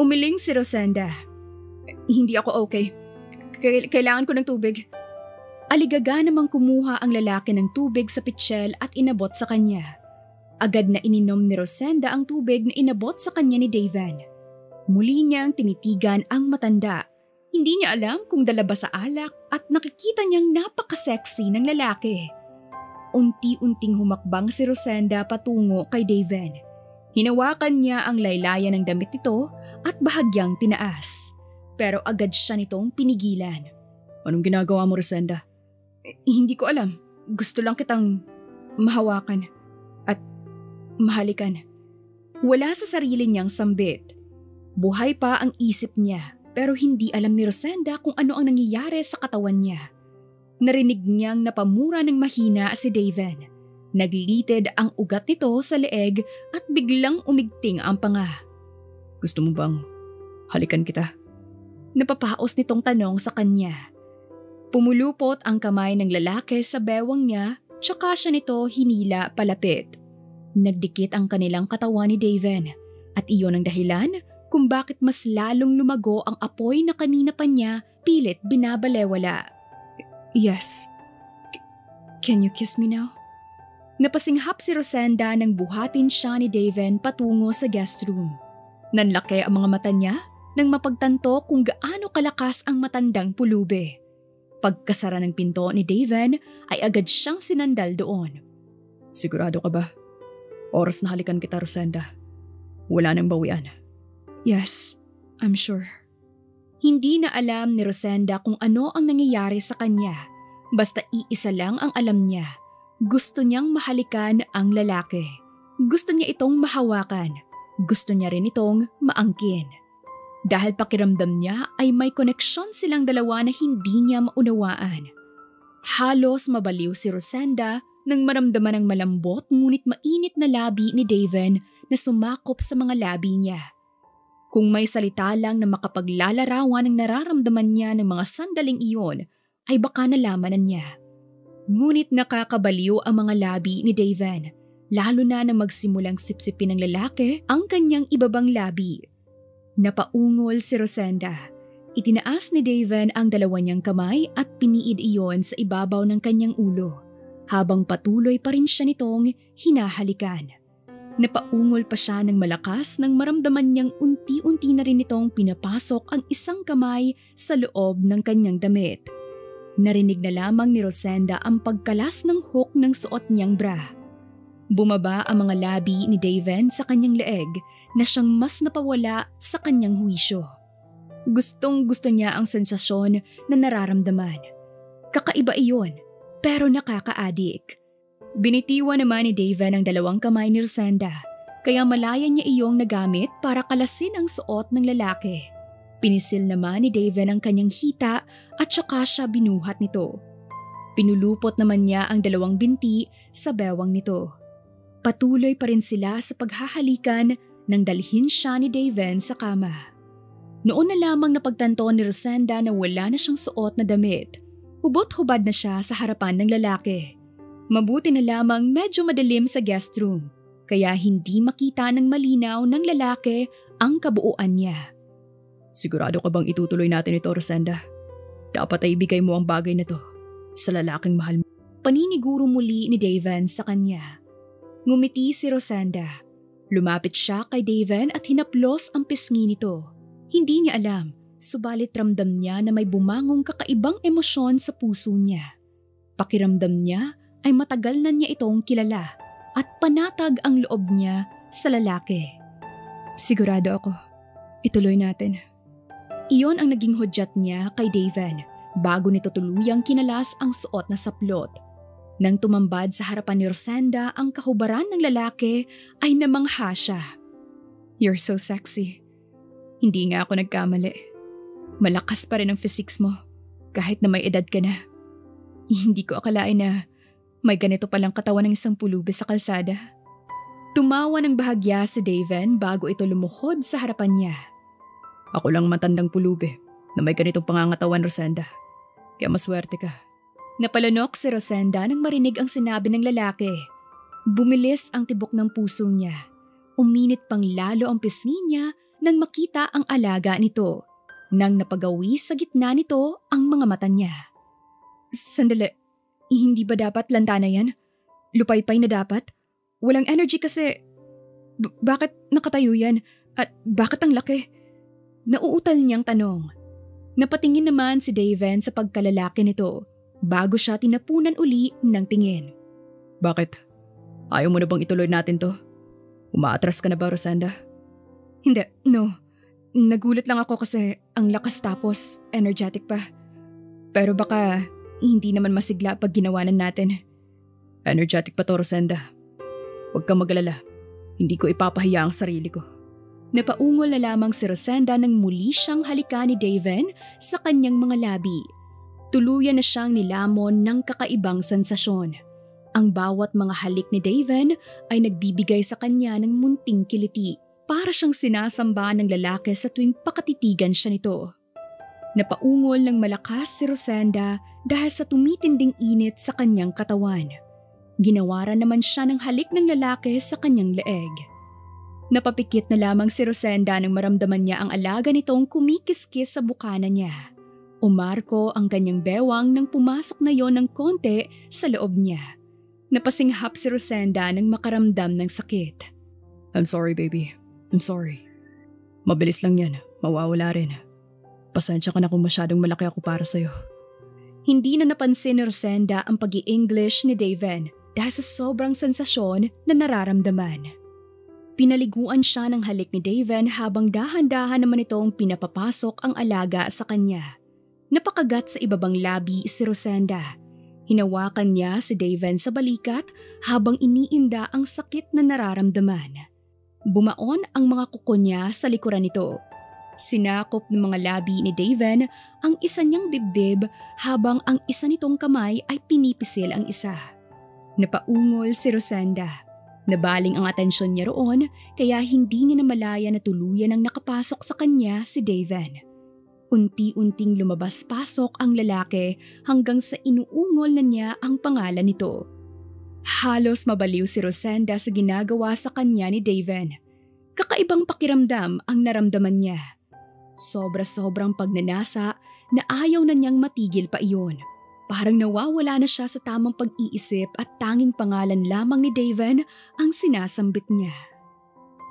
Umiling si Rosenda. Hindi ako okay. Kailangan ko ng tubig. Aligaga namang kumuha ang lalaki ng tubig sa pitsyel at inabot sa kanya. Agad na ininom ni Rosenda ang tubig na inabot sa kanya ni Daven. Muli niyang tinitigan ang matanda. Hindi niya alam kung dala ba sa alak at nakikita niyang napaka-sexy ng lalaki. Unti-unting humakbang si Rosenda patungo kay Daven. Hinawakan niya ang laylayan ng damit nito at bahagyang tinaas. Pero agad siya nitong pinigilan. Anong ginagawa mo, Rosenda? Hindi ko alam. Gusto lang kitang mahawakan at mahalikan. Wala sa sarili niyang sambit. Buhay pa ang isip niya pero hindi alam ni Rosenda kung ano ang nangyayari sa katawan niya. Narinig niyang napamura ng mahina si Daven. Naglitid ang ugat nito sa leeg at biglang umigting ang panga. Gusto mo bang halikan kita? Napapaos nitong tanong sa kanya. Pumulupot ang kamay ng lalaki sa bewang niya tsaka siya nito hinila palapit. Nagdikit ang kanilang katawan ni Daven at iyon ang dahilan kung bakit mas lalong lumago ang apoy na kanina pa niya pilit binabalewala. Yes. Can you kiss me now? Napasinghap si Rosenda nang buhatin siya ni Daven patungo sa guest room. Nanlaki ang mga mata niya nang mapagtanto kung gaano kalakas ang matandang pulube. Pagkasara ng pinto ni Daven ay agad siyang sinandal doon. Sigurado ka ba? Oras na halikan kita, Rosenda. Wala nang bawian. Yes, I'm sure. Hindi na alam ni Rosenda kung ano ang nangyayari sa kanya. Basta iisa lang ang alam niya. Gusto niyang mahalikan ang lalaki. Gusto niya itong mahawakan. Gusto niya rin itong maangkin. Dahil pakiramdam niya ay may koneksyon silang dalawa na hindi niya maunawaan. Halos mabaliw si Rosenda nang maramdaman ang malambot ngunit mainit na labi ni Daven na sumakop sa mga labi niya. Kung may salita lang na makapaglalarawan ng nararamdaman niya ng mga sandaling iyon, ay baka nalamanan niya. Ngunit nakakabaliw ang mga labi ni Daven, lalo na nang magsimulang sipsipin ng lalaki ang kanyang ibabang labi. Napaungol si Rosenda. Itinaas ni Daven ang dalawa niyang kamay at piniid iyon sa ibabaw ng kanyang ulo, habang patuloy pa rin siya nitong hinahalikan. Napaungol pa siya ng malakas nang maramdaman niyang unti-unti na rin itong pinapasok ang isang kamay sa loob ng kanyang damit. Narinig na lamang ni Rosenda ang pagkalas ng hook ng suot niyang bra. Bumaba ang mga labi ni Daven sa kanyang leeg na siyang mas napawala sa kanyang huwisyo. Gustong-gusto niya ang sensasyon na nararamdaman. Kakaiba iyon, pero nakaka-addict. Binitiwan naman ni Daven ang dalawang kamay ni Rosenda, kaya malaya niya iyong nagamit para kalasin ang suot ng lalaki. Pinisil naman ni Daven ang kanyang hita at saka siya binuhat nito. Pinulupot naman niya ang dalawang binti sa bewang nito. Patuloy pa rin sila sa paghahalikan nang dalhin siya ni Daven sa kama. Noon na lamang napagtanto ni Rosenda na wala na siyang suot na damit. Hubot-hubad na siya sa harapan ng lalaki. Mabuti na lamang medyo madilim sa guest room, kaya hindi makita ng malinaw ng lalaki ang kabuuan niya. Sigurado ka bang itutuloy natin ito, Rosenda? Dapat ay ibigay mo ang bagay na to sa lalaking mahal mo. Paniniguro muli ni Daven sa kanya. Ngumiti si Rosenda. Lumapit siya kay Daven at hinaplos ang pisngi nito. Hindi niya alam, subalit ramdam niya na may bumangong kakaibang emosyon sa puso niya. Pakiramdam niya ay matagal na niya itong kilala at panatag ang loob niya sa lalaki. Sigurado ako, ituloy natin. Iyon ang naging hudyat niya kay Daven bago nito tuluyang kinalas ang suot na saplot. Nang tumambad sa harapan ni Rosenda ang kahubaran ng lalaki ay namangha siya. You're so sexy. Hindi nga ako nagkamali. Malakas pa rin ang physiques mo kahit na may edad ka na. Hindi ko akalain na may ganito palang katawan ng isang pulubi sa kalsada. Tumawa ng bahagya si Daven bago ito lumuhod sa harapan niya. Ako lang matandang pulubi na may ganitong pangangatawan, Rosenda. Kaya maswerte ka. Napalunok si Rosenda nang marinig ang sinabi ng lalaki. Bumilis ang tibok ng puso niya. Uminit pang lalo ang pisngi niya nang makita ang alaga nito. Nang napagawi sa gitna nito ang mga mata niya. Sandali, hindi ba dapat lanta na yan? Lupaypay na dapat? Walang energy kasi. Bakit nakatayo yan? At bakit ang laki? Nauutal niyang tanong. Napatingin naman si Daven sa pagkalalaki nito bago siya tinapunan uli ng tingin. Bakit? Ayaw mo na bang ituloy natin to? Umaatras ka na ba, Rosenda? Hindi, no. Nagulat lang ako kasi ang lakas tapos energetic pa. Pero baka hindi naman masigla pag ginawanan natin. Energetic pa to, Rosenda. Huwag kang magalala. Hindi ko ipapahiya ang sarili ko. Napaungol na lamang si Rosenda nang muli siyang halikan ni Daven sa kanyang mga labi. Tuluyan na siyang nilamon ng kakaibang sensasyon. Ang bawat mga halik ni Daven ay nagbibigay sa kanya ng munting kiliti para siyang sinasamba ng lalaki sa tuwing pakatitigan siya nito. Napaungol ng malakas si Rosenda dahil sa tumitinding init sa kanyang katawan. Ginawaran naman siya ng halik ng lalaki sa kanyang leeg. Napapikit na lamang si Rosenda nang maramdaman niya ang alaga nitong kumikiskis sa bukana niya. Umarko ang kanyang bewang nang pumasok na yon ng konti sa loob niya. Napasinghap si Rosenda nang makaramdam ng sakit. I'm sorry, baby. I'm sorry. Mabilis lang yan. Mawawala rin. Pasensya ka na kung masyadong malaki ako para sa'yo. Hindi na napansin ni Rosenda ang pag-i-English ni Daven dahil sa sobrang sensasyon na nararamdaman. Pinaliguan siya ng halik ni Daven habang dahan-dahan naman itong pinapapasok ang alaga sa kanya. Napakagat sa ibabang labi si Rosenda. Hinawakan niya si Daven sa balikat habang iniinda ang sakit na nararamdaman. Bumaon ang mga kuko niya sa likuran nito. Sinakop ng mga labi ni Daven ang isa niyang dibdib habang ang isa nitong kamay ay pinipisil ang isa. Napaungol si Rosenda. Nabaling ang atensyon niya roon kaya hindi niya namalaya na tuluyan ang nakapasok sa kanya si Daven. Unti-unting lumabas-pasok ang lalaki hanggang sa inuungol na niya ang pangalan nito. Halos mabaliw si Rosenda sa ginagawa sa kanya ni Daven. Kakaibang pakiramdam ang naramdaman niya. Sobra-sobrang pagnanasa na ayaw na niyang matigil pa iyon. Parang nawawala na siya sa tamang pag-iisip at tanging pangalan lamang ni Daven ang sinasambit niya.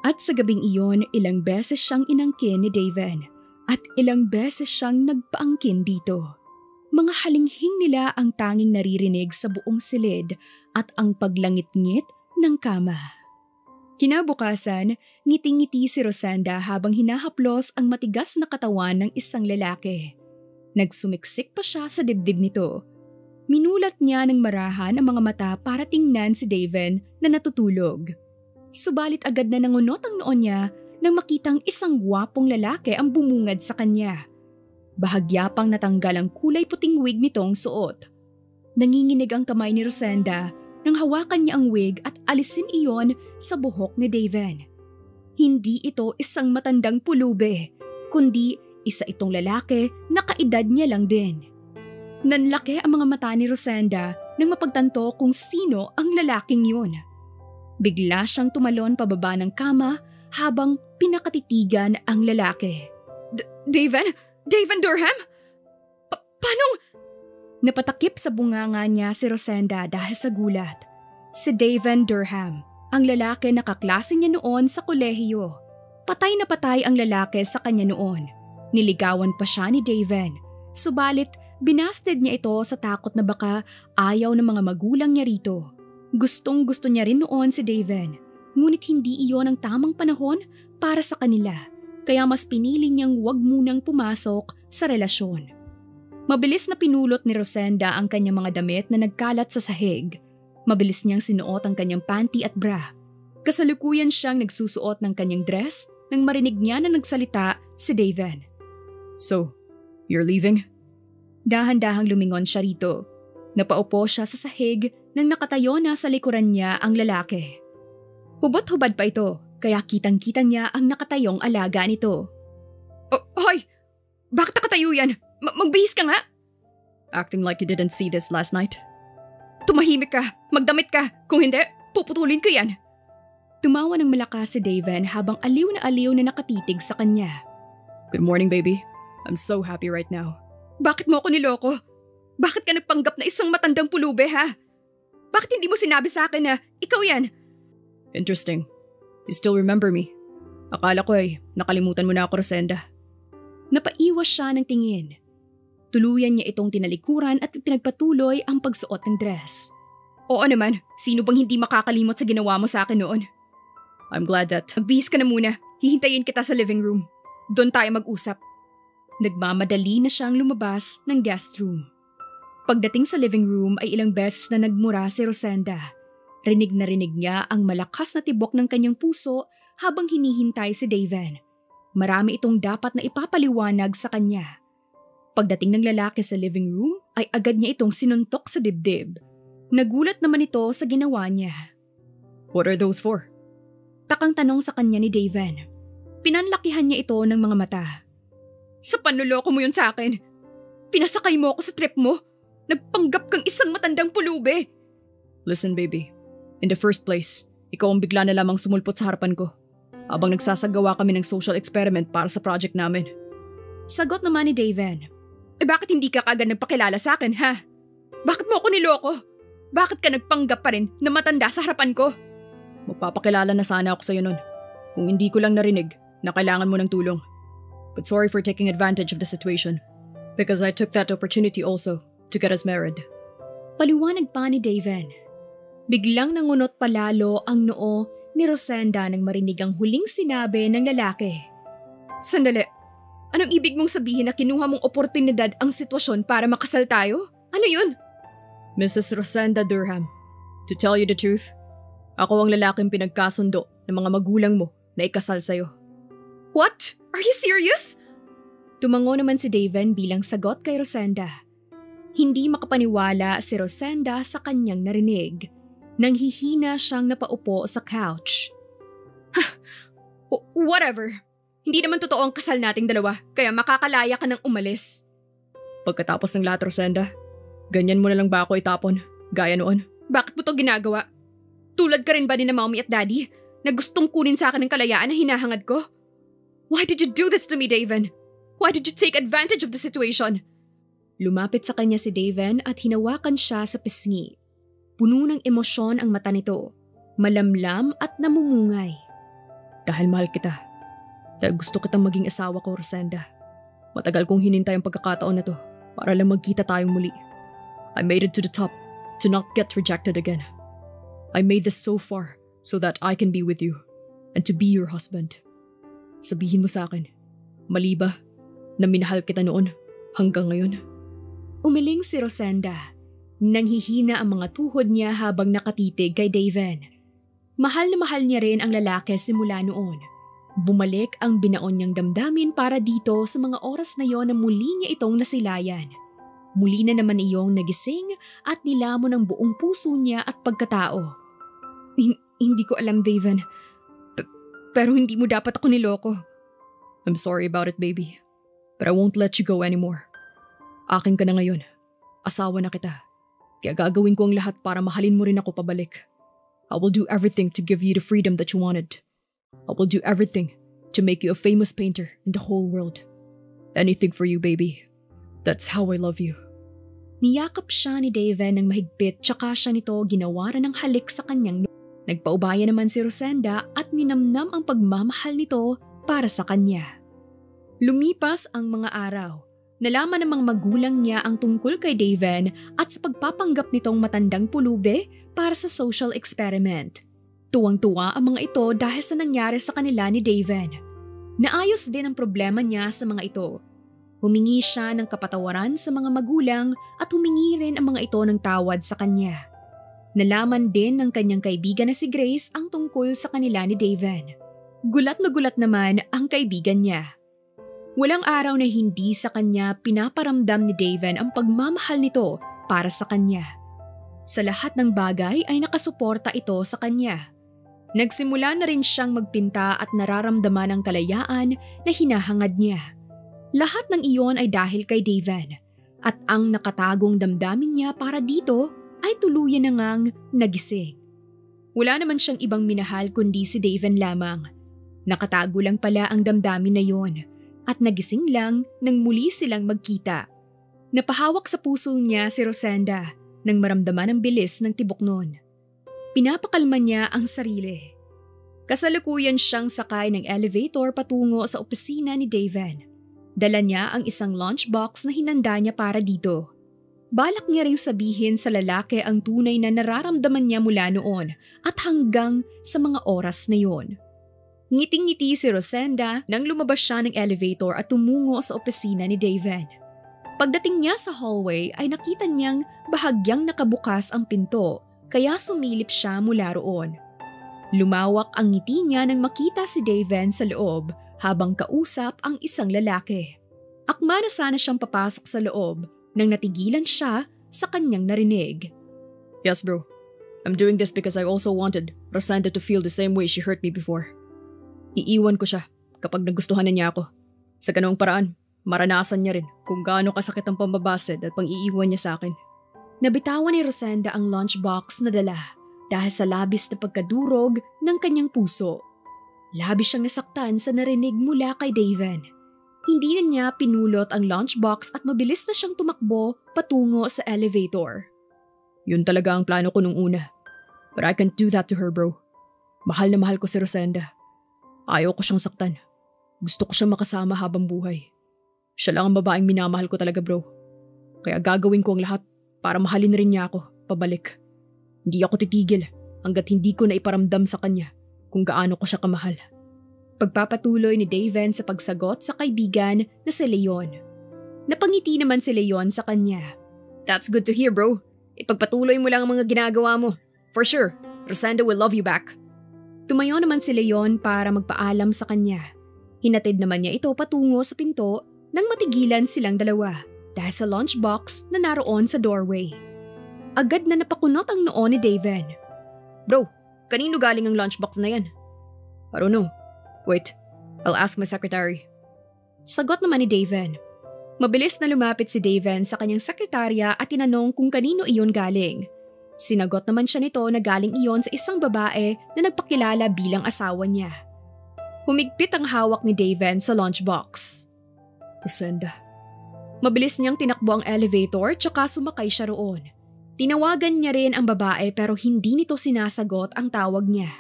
At sa gabing iyon, ilang beses siyang inangkin ni Daven at ilang beses siyang nagpaangkin dito. Mga halinghing nila ang tanging naririnig sa buong silid at ang paglangit-ngit ng kama. Kinabukasan, ngiting-ngiti si Rosenda habang hinahaplos ang matigas na katawan ng isang lalaki. Nagsumiksik pa siya sa dibdib nito. Minulat niya ng marahan ang mga mata para tingnan si Daven na natutulog. Subalit agad na nangunot ang noon niya nang makitang isang gwapong lalaki ang bumungad sa kanya. Bahagya pang natanggal ang kulay puting wig nitong suot. Nanginginig ang kamay ni Rosenda nang hawakan niya ang wig at alisin iyon sa buhok ni Daven. Hindi ito isang matandang pulube, kundi isa itong lalaki na kaedad niya lang din. Nanlaki ang mga mata ni Rosenda nang mapagtanto kung sino ang lalaking yun. Bigla siyang tumalon pababa ng kama habang pinakatitigan ang lalaki. Daven? Daven Durham? Paano? Napatakip sa bunganga niya si Rosenda dahil sa gulat. Si Daven Durham, ang lalaki na kaklase niya noon sa kolehiyo. Patay na patay ang lalaki sa kanya noon. Niligawan pa siya ni Daven. Subalit, binasted niya ito sa takot na baka ayaw ng mga magulang niya rito. Gustong-gusto niya rin noon si Daven. Ngunit hindi iyon ang tamang panahon para sa kanila. Kaya mas pinili niyang huwag munang pumasok sa relasyon. Mabilis na pinulot ni Rosenda ang kanyang mga damit na nagkalat sa sahig. Mabilis niyang sinuot ang kanyang panty at bra. Kasalukuyan siyang nagsusuot ng kanyang dress nang marinig niya na nagsalita si Daven. So, you're leaving? Dahan-dahang lumingon siya rito. Napaupo siya sa sahig nang nakatayo na sa likuran niya ang lalaki. Hubot-hubad pa ito, kaya kitang-kita niya ang nakatayong alaga nito. Hoy! Bakit nakatayo yan? Magbihis ka nga! Acting like you didn't see this last night. Tumahimik ka! Magdamit ka! Kung hindi, puputulin ko yan! Tumawa ng malakas si Daven habang aliw na nakatitig sa kanya. Good morning, baby. I'm so happy right now. Bakit mo ako niloko? Bakit ka nagpanggap na isang matandang pulube, ha? Bakit hindi mo sinabi sa akin na ikaw yan? Interesting. You still remember me. Akala ko ay nakalimutan mo na ako, Rosenda. Napaiwas siya ng tingin. Tuluyan niya itong tinalikuran at pinagpatuloy ang pagsuot ng dress. Oo naman, sino bang hindi makakalimot sa ginawa mo sa akin noon? I'm glad that… Magbihis ka na muna, hihintayin kita sa living room. Doon tayo mag-usap. Nagmamadali na siyang lumabas ng guest room. Pagdating sa living room ay ilang beses na nagmura si Rosenda. Rinig na rinig niya ang malakas na tibok ng kanyang puso habang hinihintay si Daven. Marami itong dapat na ipapaliwanag sa kanya. Pagdating ng lalaki sa living room ay agad niya itong sinuntok sa dibdib. Nagulat naman ito sa ginawa niya. What are those for? Takang tanong sa kanya ni Daven. Pinanlakihan niya ito ng mga mata. Sa panloloko mo yun sa akin. Pinasakay mo ako sa trip mo. Nagpanggap kang isang matandang pulube. Listen, baby. In the first place, ikaw ang bigla na lamang sumulpot sa harapan ko habang nagsasagawa kami ng social experiment para sa project namin. Sagot naman ni Daven. Bakit hindi ka kaagad nagpakilala sa akin, ha? Bakit mo ako niloko? Bakit ka nagpanggap pa rin na matanda sa harapan ko? Magpapakilala na sana ako sa'yo nun. Kung hindi ko lang narinig na kailangan mo ng tulong. But sorry for taking advantage of the situation. Because I took that opportunity also to get us married. Paliwanag pa ni Daven. Biglang nangunot palalo ang noo ni Rosenda nang marinig ang huling sinabi ng lalaki. Sandali. Anong ibig mong sabihin na kinuha mong oportunidad ang sitwasyon para makasal tayo? Ano yun? Mrs. Rosenda Durham, to tell you the truth, ako ang lalaking pinagkasundo ng mga magulang mo na ikasal sa'yo. What? Are you serious? Tumango naman si Daven bilang sagot kay Rosenda. Hindi makapaniwala si Rosenda sa kanyang narinig. Nanghihina siyang napaupo sa couch. Whatever. Hindi naman totoo ang kasal nating dalawa, kaya makakalaya ka nang umalis. Pagkatapos ng lahat, Rosenda, ganyan mo na lang ba ako itapon, gaya noon? Bakit mo to ginagawa? Tulad ka rin ba ni na mommy at daddy, na gustong kunin sa akin ng kalayaan na hinahangad ko? Why did you do this to me, Daven? Why did you take advantage of the situation? Lumapit sa kanya si Daven at hinawakan siya sa pisngi. Puno ng emosyon ang mata nito, malamlam at namumungay. Dahil mahal kita. Dahil gusto kitang maging asawa ko, Rosenda. Matagal kong hinintay ang pagkakataon na to Para lang magkita tayong muli. I made it to the top to not get rejected again. I made this so far so that I can be with you and to be your husband. Sabihin mo sa akin, mali ba na minahal kita noon hanggang ngayon? Umiling si Rosenda. Nanghihina ang mga tuhod niya habang nakatitig kay Daven. Mahal na mahal niya rin ang lalaki simula noon. Bumalik ang binaon niyang damdamin para dito sa mga oras na yon na muli niya itong nasilayan. Muli na naman iyong nagising at nilamon ang buong puso niya at pagkatao. Hindi ko alam, Daven. Pero hindi mo dapat ako niloko. I'm sorry about it, baby. But I won't let you go anymore. Akin ka na ngayon. Asawa na kita. Kaya gagawin ko ang lahat para mahalin mo rin ako pabalik. I will do everything to give you the freedom that you wanted. I will do everything to make you a famous painter in the whole world. Anything for you, baby. That's how I love you. Niyakap siya ni Daven ng mahigpit tsaka siya nito ginawaran ng halik sa kanyang Nagpaubaya naman si Rosenda at ninamnam ang pagmamahal nito para sa kanya. Lumipas ang mga araw. Nalaman ng mga magulang niya ang tungkol kay Daven at sa pagpapanggap nitong matandang pulube para sa social experiment. Tuwang-tuwa ang mga ito dahil sa nangyari sa kanila ni Daven. Naayos din ang problema niya sa mga ito. Humingi siya ng kapatawaran sa mga magulang at humingi rin ang mga ito ng tawad sa kanya. Nalaman din ng kanyang kaibigan na si Grace ang tungkol sa kanila ni Daven. Gulat na gulat naman ang kaibigan niya. Walang araw na hindi sa kanya pinaparamdam ni Daven ang pagmamahal nito para sa kanya. Sa lahat ng bagay ay nakasuporta ito sa kanya. Nagsimula na rin siyang magpinta at nararamdaman ang kalayaan na hinahangad niya. Lahat ng iyon ay dahil kay Daven at ang nakatagong damdamin niya para dito ay tuluyan na ngang nagising. Wala naman siyang ibang minahal kundi si Daven lamang. Nakatago lang pala ang damdamin na yon at nagising lang nang muli silang magkita. Napahawak sa puso niya si Rosenda nang maramdaman ang bilis ng tibok noon. Pinapakalma niya ang sarili. Kasalukuyan siyang sakay ng elevator patungo sa opisina ni Daven. Dala niya ang isang lunchbox na hinanda niya para dito. Balak niya ring sabihin sa lalaki ang tunay na nararamdaman niya mula noon at hanggang sa mga oras na yon. Ngiting-ngiti si Rosenda nang lumabas siya ng elevator at tumungo sa opisina ni Daven. Pagdating niya sa hallway ay nakita niyang bahagyang nakabukas ang pinto kaya sumilip siya mula roon. Lumawak ang ngiti niya nang makita si Daven sa loob habang kausap ang isang lalaki. Akma na sana siyang papasok sa loob nang natigilan siya sa kanyang narinig. Yes, bro. I'm doing this because I also wanted Rosenda to feel the same way she hurt me before. Iiwan ko siya kapag nagustuhan na niya ako. Sa ganoong paraan, maranasan niya rin kung gaano kasakit ang pambabasid at pang-iiwan niya sa akin. Nabitawan ni Rosenda ang lunchbox na dala dahil sa labis na pagkadurog ng kanyang puso. Labis siyang nasaktan sa narinig mula kay Daven. Hindi na niya pinulot ang lunchbox at mabilis na siyang tumakbo patungo sa elevator. Yun talaga ang plano ko nung una. But I can't do that to her, bro. Mahal na mahal ko si Rosenda. Ayaw ko siyang saktan. Gusto ko siyang makasama habang buhay. Siya lang ang babaeng minamahal ko talaga, bro. Kaya gagawin ko ang lahat para mahalin rin niya ako pabalik. Hindi ako titigil hanggat hindi ko na iparamdam sa kanya kung gaano ko siya kamahal. Pagpapatuloy ni Daven sa pagsagot sa kaibigan na si Leon. Napangiti naman si Leon sa kanya. That's good to hear, bro. Ipagpatuloy mo lang ang mga ginagawa mo. For sure, Rosenda will love you back. Tumayo naman si Leon para magpaalam sa kanya. Hinatid naman niya ito patungo sa pinto nang matigilan silang dalawa dahil sa lunchbox na naroon sa doorway. Agad na napakunot ang noo ni Daven. Bro, kanino galing ang lunchbox na yan? I don't know. Wait, I'll ask my secretary. Sagot naman ni Daven. Mabilis na lumapit si Daven sa kanyang sekretarya at tinanong kung kanino iyon galing. Sinagot naman siya nito na galing iyon sa isang babae na nagpakilala bilang asawa niya. Humigpit ang hawak ni Daven sa lunchbox. Rosenda. Mabilis niyang tinakbo ang elevator tsaka sumakay siya roon. Tinawagan niya rin ang babae pero hindi nito sinasagot ang tawag niya.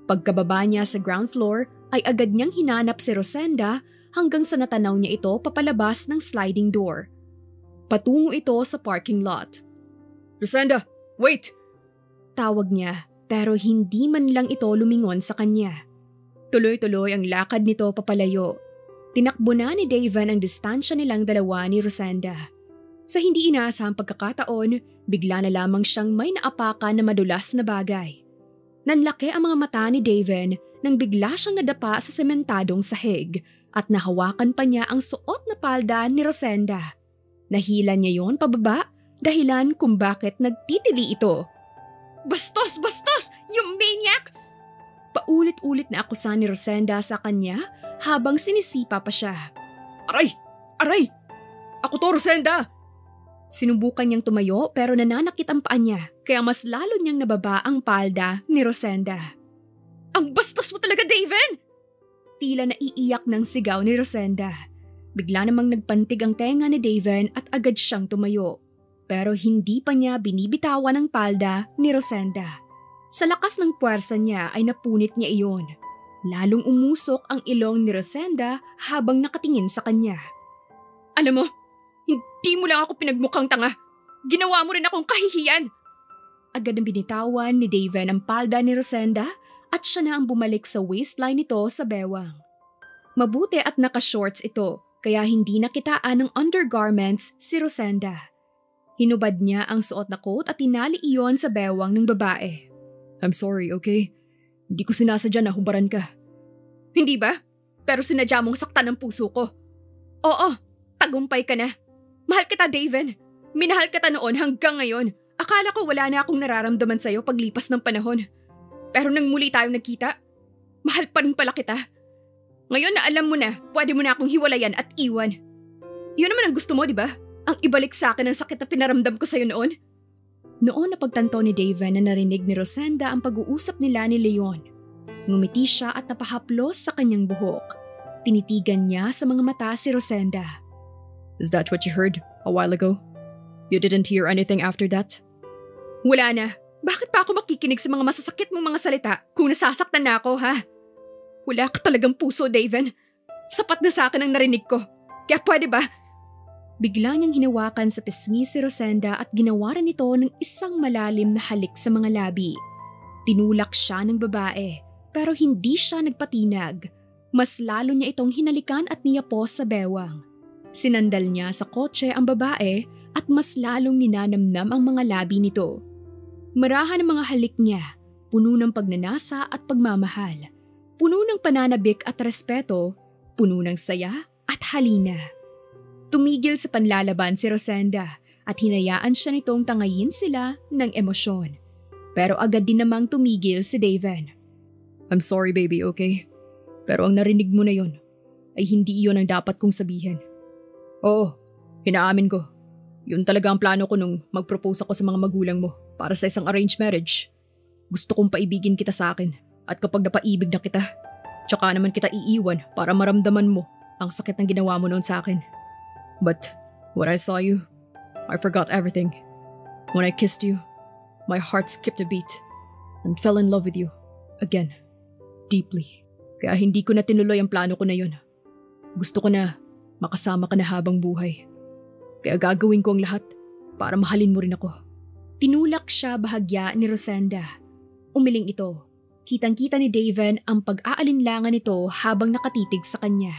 Pagkababa niya sa ground floor ay agad niyang hinanap si Rosenda hanggang sa natanaw niya ito papalabas ng sliding door. Patungo ito sa parking lot. Rosenda, wait! Tawag niya pero hindi man lang ito lumingon sa kanya. Tuloy-tuloy ang lakad nito papalayo. Tinakbo na ni Daven ang distansya nilang dalawa ni Rosenda. Sa hindi inaasahang pagkakataon, bigla na lamang siyang may naapakan na madulas na bagay. Nanlaki ang mga mata ni Daven nang bigla siyang nadapa sa sementadong sahig at nahawakan pa niya ang suot na palda ni Rosenda. Nahilan niya yon pababa, dahilan kung bakit nagtitili ito. Bastos! Bastos! You maniac! Paulit-ulit na akusan ni Rosenda sa kanya habang sinisipa pa siya. Aray! Aray! Ako to, Rosenda! Sinubukan niyang tumayo pero nananakit ang paa niya kaya mas lalo niyang nababa ang palda ni Rosenda. Ang bastos mo talaga, Daven! Tila naiiyak ng sigaw ni Rosenda. Bigla namang nagpantig ang tenga ni Daven at agad siyang tumayo. Pero hindi pa niya binibitawan ang palda ni Rosenda. Sa lakas ng puwersa niya ay napunit niya iyon. Lalong umusok ang ilong ni Rosenda habang nakatingin sa kanya. Alam mo, hindi mo lang ako pinagmukhang tanga. Ginawa mo rin akong kahihiyan. Agad ang binitawan ni Daven ang palda ni Rosenda at siya na ang bumalik sa waistline nito sa bewang. Mabuti at naka-shorts ito kaya hindi nakitaan ng undergarments si Rosenda. Hinubad niya ang suot na coat at tinali iyon sa bewang ng babae. I'm sorry, okay? Hindi ko sinasadya na hubaran ka. Hindi ba? Pero sinadya mong saktan ang puso ko. Oo, tagumpay ka na. Mahal kita, Daven. Minahal kita noon hanggang ngayon. Akala ko wala na akong nararamdaman sa'yo paglipas ng panahon. Pero nang muli tayong nagkita, mahal pa rin pala kita. Ngayon na alam mo na, pwede mo na akong hiwalayan at iwan. Yun naman ang gusto mo, di ba? Ang ibalik sa akin ang sakit na pinaramdam ko sa'yo noon. Noon napagtanto ni Daven na narinig ni Rosenda ang pag-uusap nila ni Leon. Ngumiti siya at napahaplos sa kanyang buhok. Tinitigan niya sa mga mata si Rosenda. Is that what you heard a while ago? You didn't hear anything after that? Wala na. Bakit pa ako makikinig sa mga masasakit mong mga salita kung nasasaktan na ako, ha? Wala ka talagang puso, Daven. Sapat na sa akin ang narinig ko. Kaya pwede ba? Bigla niyang hinawakan sa pisngi si Rosenda at ginawaran ito ng isang malalim na halik sa mga labi. Tinulak siya ng babae pero hindi siya nagpatinag. Mas lalo niya itong hinalikan at niyapos sa bewang. Sinandal niya sa kotse ang babae at mas lalong ninanamnam ang mga labi nito. Marahan ang mga halik niya, puno ng pagnanasa at pagmamahal. Puno ng pananabik at respeto, puno ng saya at halina. Tumigil sa panlalaban si Rosenda at hinayaan siya nitong tangayin sila ng emosyon. Pero agad din namang tumigil si Daven. I'm sorry baby, okay? Pero ang narinig mo na yon ay hindi iyon ang dapat kong sabihin. Oo, inaamin ko. Yun talaga ang plano ko nung mag-propose ako sa mga magulang mo para sa isang arranged marriage. Gusto kong paibigin kita sa akin at kapag napaibig na kita, tsaka naman kita iiwan para maramdaman mo ang sakit ng ginawa mo noon sa akin. But when I saw you, I forgot everything. When I kissed you, my heart skipped a beat and fell in love with you again, deeply. Kaya hindi ko na tinuloy ang plano ko na yun. Gusto ko na makasama ka na habang buhay. Kaya gagawin ko ang lahat para mahalin mo rin ako. Tinulak siya bahagya ni Rosenda. Umiling ito. Kitang-kita ni Daven ang pag-aalinlangan nito habang nakatitig sa kanya.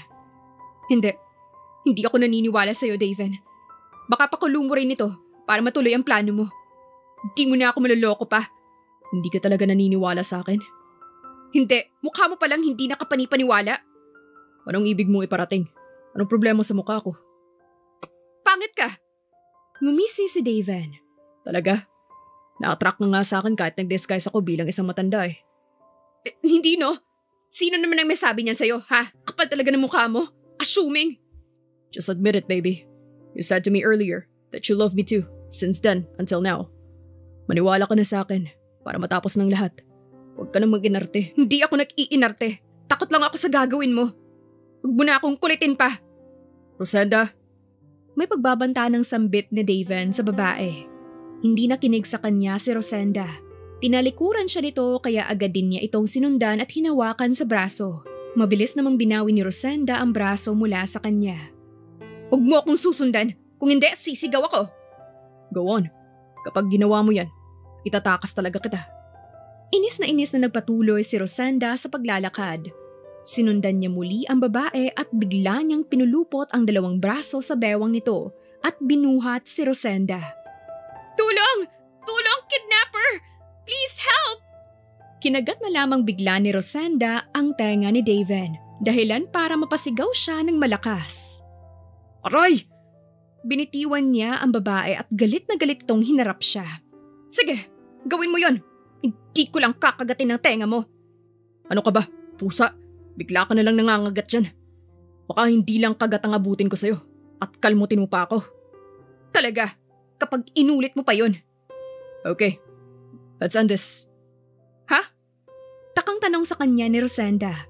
Hindi ako naniniwala sa'yo, Daven. Baka pakulong mo rin ito para matuloy ang plano mo. Hindi mo na ako maloloko pa. Hindi ka talaga naniniwala sa akin? Hindi, mukha mo palang hindi nakapanipaniwala. Anong ibig mong iparating? Anong problema sa mukha ko? Pangit ka! Ngumisi si Daven. Talaga? Na-attract nga sa akin kahit nag-disguise ako bilang isang matanda eh. Hindi no? Sino naman ang may sabi niyan sa'yo, ha? Kapal talaga ng mukha mo. Assuming. Just admit it, baby. You said to me earlier that you love me too, since then until now. Maniwala ka na sa akin para matapos ng lahat. Huwag ka nang mag-inarte. Hindi ako nag-iinarte. Takot lang ako sa gagawin mo. Huwag mo na akong kulitin pa. Rosenda? May pagbabanta ng sambit ni Daven sa babae. Hindi nakinig sa kanya si Rosenda. Tinalikuran siya nito kaya agad din niya itong sinundan at hinawakan sa braso. Mabilis namang binawi ni Rosenda ang braso mula sa kanya. Huwag mo akong susundan. Kung hindi, sisigaw ako. Go on. Kapag ginawa mo yan, itatakas talaga kita. Inis na nagpatuloy si Rosenda sa paglalakad. Sinundan niya muli ang babae at bigla niyang pinulupot ang dalawang braso sa bewang nito at binuhat si Rosenda. Tulong! Tulong, kidnapper! Please help! Kinagat na lamang bigla ni Rosenda ang tenga ni Daven, dahilan para mapasigaw siya ng malakas. Aray! Binitiwan niya ang babae at galit na galit tong hinarap siya. Sige, gawin mo yon. Hindi ko lang kakagatin ng tenga mo. Ano ka ba? Pusa, bigla ka na lang nangangagat dyan. Baka hindi lang kagat ang abutin ko sa'yo at kalmutin mo pa ako. Talaga, kapag inulit mo pa yon. Okay, let's end this. Ha? Takang tanong sa kanya ni Rosenda.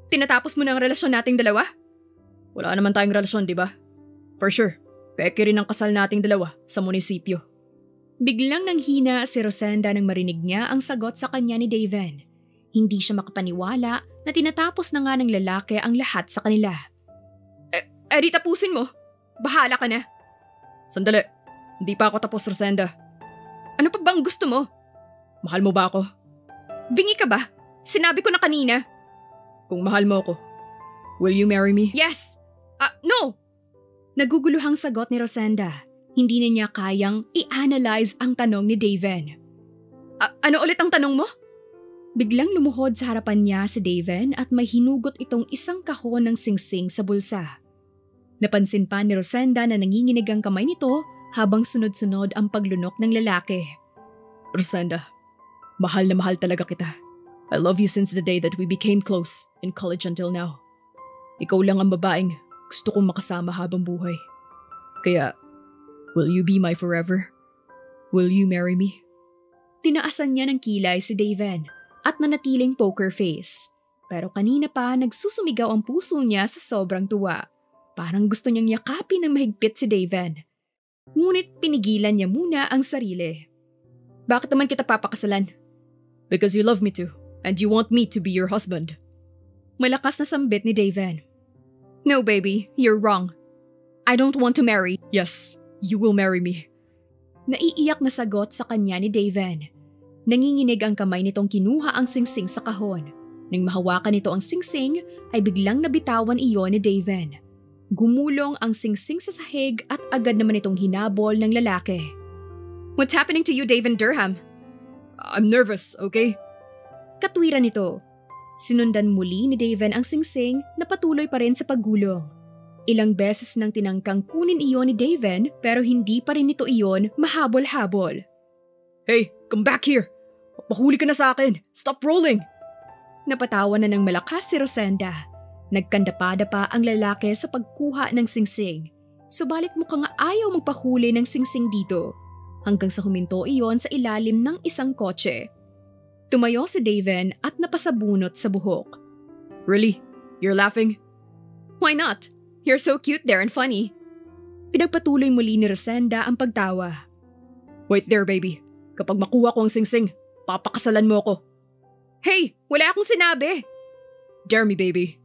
Tinatapos mo na ang relasyon nating dalawa? Wala naman tayong relasyon, di ba? For sure, peke rin ang kasal nating dalawa sa munisipyo. Biglang nanghina si Rosenda nang marinig niya ang sagot sa kanya ni Daven. Hindi siya makapaniwala na tinatapos na nga ng lalaki ang lahat sa kanila. Di tapusin mo. Bahala ka na. Sandali, hindi pa ako tapos, Rosenda. Ano pa bang gusto mo? Mahal mo ba ako? Bingi ka ba? Sinabi ko na kanina. Kung mahal mo ako, will you marry me? Yes! No! Naguguluhang sagot ni Rosenda. Hindi na niya kayang i-analyze ang tanong ni Daven. Ano ulit ang tanong mo? Biglang lumuhod sa harapan niya si Daven at may hinugot itong isang kahon ng singsing sa bulsa. Napansin pa ni Rosenda na nanginginig ang kamay nito habang sunod-sunod ang paglunok ng lalaki. Rosenda, mahal na mahal talaga kita. I love you since the day that we became close in college until now. Ikaw lang ang babaeng gusto kong makasama habang buhay. Kaya, will you be my forever? Will you marry me? Tinaasan niya ng kilay si Daven at nanatiling poker face. Pero kanina pa nagsusumigaw ang puso niya sa sobrang tuwa. Parang gusto niyang yakapin ng mahigpit si Daven. Ngunit pinigilan niya muna ang sarili. Bakit naman kita papakasalan? Because you love me too, and you want me to be your husband. Malakas na sambit ni Daven. No, baby, you're wrong. I don't want to marry. Yes, you will marry me. Naiiyak na sagot sa kanya ni Daven. Nanginginig ang kamay nitong kinuha ang singsing sa kahon. Nang mahawakan nito ang singsing, ay biglang nabitawan iyon ni Daven. Gumulong ang singsing sa sahig at agad naman itong hinabol ng lalaki. What's happening to you, Daven Durham? I'm nervous, okay? Katwiran nito. Sinundan muli ni Daven ang singsing na patuloy pa rin sa paggulong. Ilang beses nang tinangkang kunin iyon ni Daven pero hindi pa rin nito iyon mahabol-habol. Hey, come back here! Papahuli ka na sa akin! Stop rolling! Napatawa na ng malakas si Rosenda. Nagkandapa-dapa ang lalaki sa pagkuha ng singsing. Subalit mukhang ayaw magpahuli ng singsing dito. Hanggang sa huminto iyon sa ilalim ng isang kotse. Tumayo si Daven at napasabunot sa buhok. Really? You're laughing? Why not? You're so cute there and funny. Pinagpatuloy muli ni Rosenda ang pagtawa. Wait there, baby. Kapag makuha ko ang singsing, papakasalan mo ako. Hey, wala akong sinabi. Dare me, baby.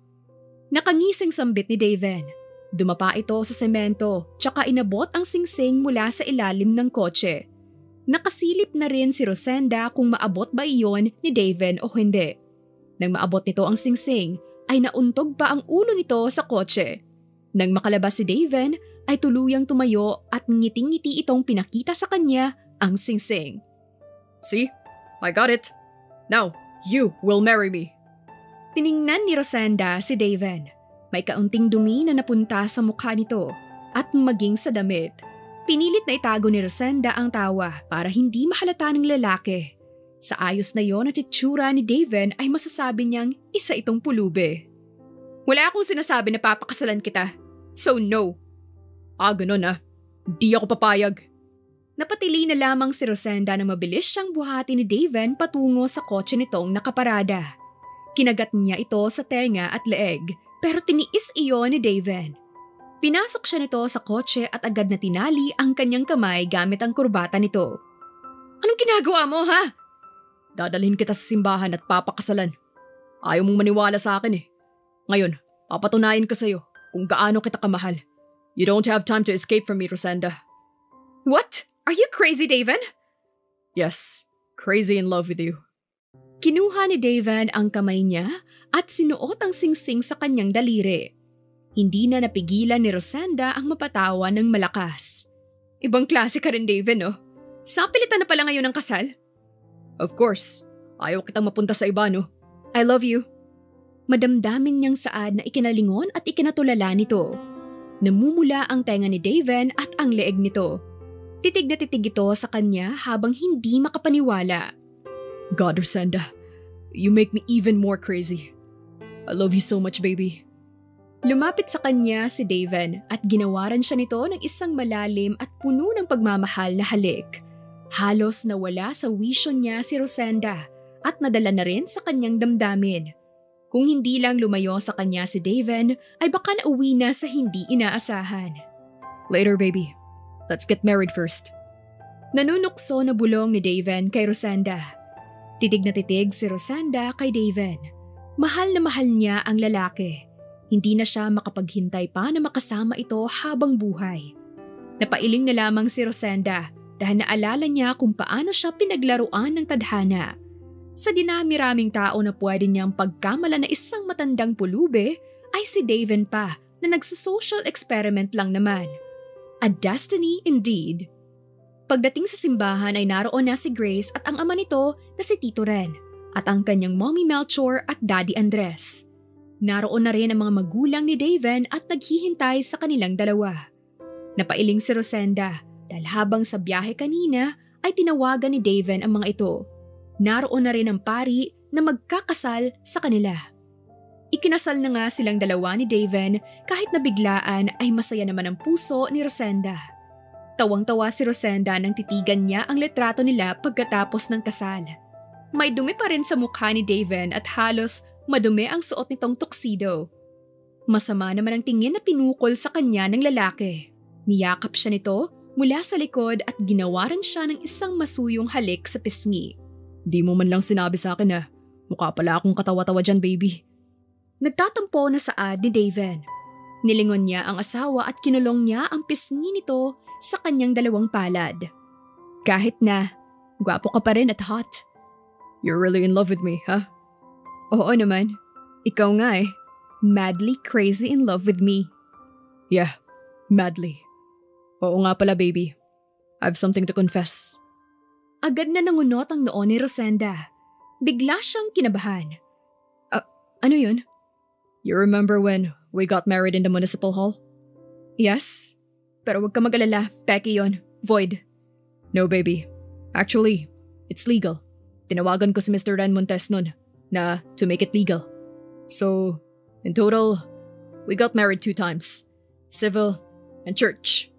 Nakangising sambit ni Daven. Dumapa ito sa semento, tsaka inabot ang singsing mula sa ilalim ng kotse. Nakasilip na rin si Rosenda kung maabot ba iyon ni Daven o hindi. Nang maabot nito ang singsing, ay nauntog pa ang ulo nito sa kotse. Nang makalabas si Daven, ay tuluyang tumayo at ngiting-ngiti itong pinakita sa kanya ang singsing. See? I got it. Now, you will marry me. Tiningnan ni Rosenda si Daven. May kaunting dumi na napunta sa mukha nito at maging sa damit. Pinilit na itago ni Rosenda ang tawa para hindi mahalata ng lalaki. Sa ayos na yon at itsura ni Daven ay masasabi niyang isa itong pulube. Wala akong sinasabi na papakasalan kita. So no. Ganon ah. Di ako papayag. Napatili na lamang si Rosenda na mabilis siyang buhati ni Daven patungo sa kotse nitong nakaparada. Kinagat niya ito sa tenga at leeg pero tiniis iyon ni Daven. Pinasok siya nito sa kotse at agad na tinali ang kanyang kamay gamit ang kurbata nito. Anong ginagawa mo, ha? Dadalhin kita sa simbahan at papakasalan. Ayaw mong maniwala sa akin eh. Ngayon, papatunayan ko sa'yo kung gaano kita kamahal. You don't have time to escape from me, Rosenda. What? Are you crazy, Daven? Yes, crazy in love with you. Kinuha ni Daven ang kamay niya at sinuot ang singsing sa kanyang daliri. Hindi na napigilan ni Rosenda ang mapatawa ng malakas. Ibang klase ka rin, Daven, no? Sapilitan na pala ngayon ang kasal? Of course. Ayaw kitang mapunta sa iba, no? I love you. Madamdamin niyang saad na ikinalingon at ikinatulala nito. Namumula ang tenga ni Daven at ang leeg nito. Titig na titig ito sa kanya habang hindi makapaniwala. God, Rosenda, you make me even more crazy. I love you so much, baby. Lumapit sa kanya si Daven at ginawaran siya nito ng isang malalim at puno ng pagmamahal na halik. Halos nawala sa wisyo niya si Rosenda at nadala na rin sa kanyang damdamin. Kung hindi lang lumayo sa kanya si Daven, ay baka nauwi na sa hindi inaasahan. Later, baby. Let's get married first. Nanunukso na bulong ni Daven kay Rosenda. Titig na titig si Rosenda kay Daven. Mahal na mahal niya ang lalaki. Hindi na siya makapaghintay pa na makasama ito habang buhay. Napailing na lamang si Rosenda dahil naalala niya kung paano siya pinaglaruan ng tadhana. Sa dinami-raming tao na pwede niyang pagkamala na isang matandang pulube, ay si Daven pa na nagsusocial experiment lang naman. A destiny indeed. Pagdating sa simbahan ay naroon na si Grace at ang ama nito na si Tito Ren at ang kanyang Mommy Melchor at Daddy Andres. Naroon na rin ang mga magulang ni Daven at naghihintay sa kanilang dalawa. Napailing si Rosenda dahil habang sa biyahe kanina ay tinawagan ni Daven ang mga ito. Naroon na rin ang pari na magkakasal sa kanila. Ikinasal na nga silang dalawa ni Daven kahit na biglaan ay masaya naman ang puso ni Rosenda. Tawang-tawa si Rosenda nang titigan niya ang litrato nila pagkatapos ng kasal. May dumi pa rin sa mukha ni Daven at halos madumi ang suot nitong tuxedo. Masama naman ang tingin na pinukol sa kanya ng lalaki. Niyakap siya nito mula sa likod at ginawaran siya ng isang masuyong halik sa pisngi. Di mo man lang sinabi sa akin na mukha pala akong katawa-tawa dyan, baby. Nagtatampo na saad ni Daven. Nilingon niya ang asawa at kinulong niya ang pisngi nito sa kanyang dalawang palad. Kahit na, gwapo ka pa rin at hot. You're really in love with me, huh? Oo naman. Ikaw nga eh. Madly crazy in love with me. Yeah, madly. Oo nga pala, baby. I have something to confess. Agad na nangunot ang noo ni Rosenda. Bigla siyang kinabahan. Ano yun? You remember when we got married in the municipal hall? Yes. Pero wag ka mag-alala, peki yon. Void. No, baby. Actually, it's legal. Tinawagan ko si Mr. Ren Montes nun na to make it legal. So, in total, we got married 2 times. Civil and church.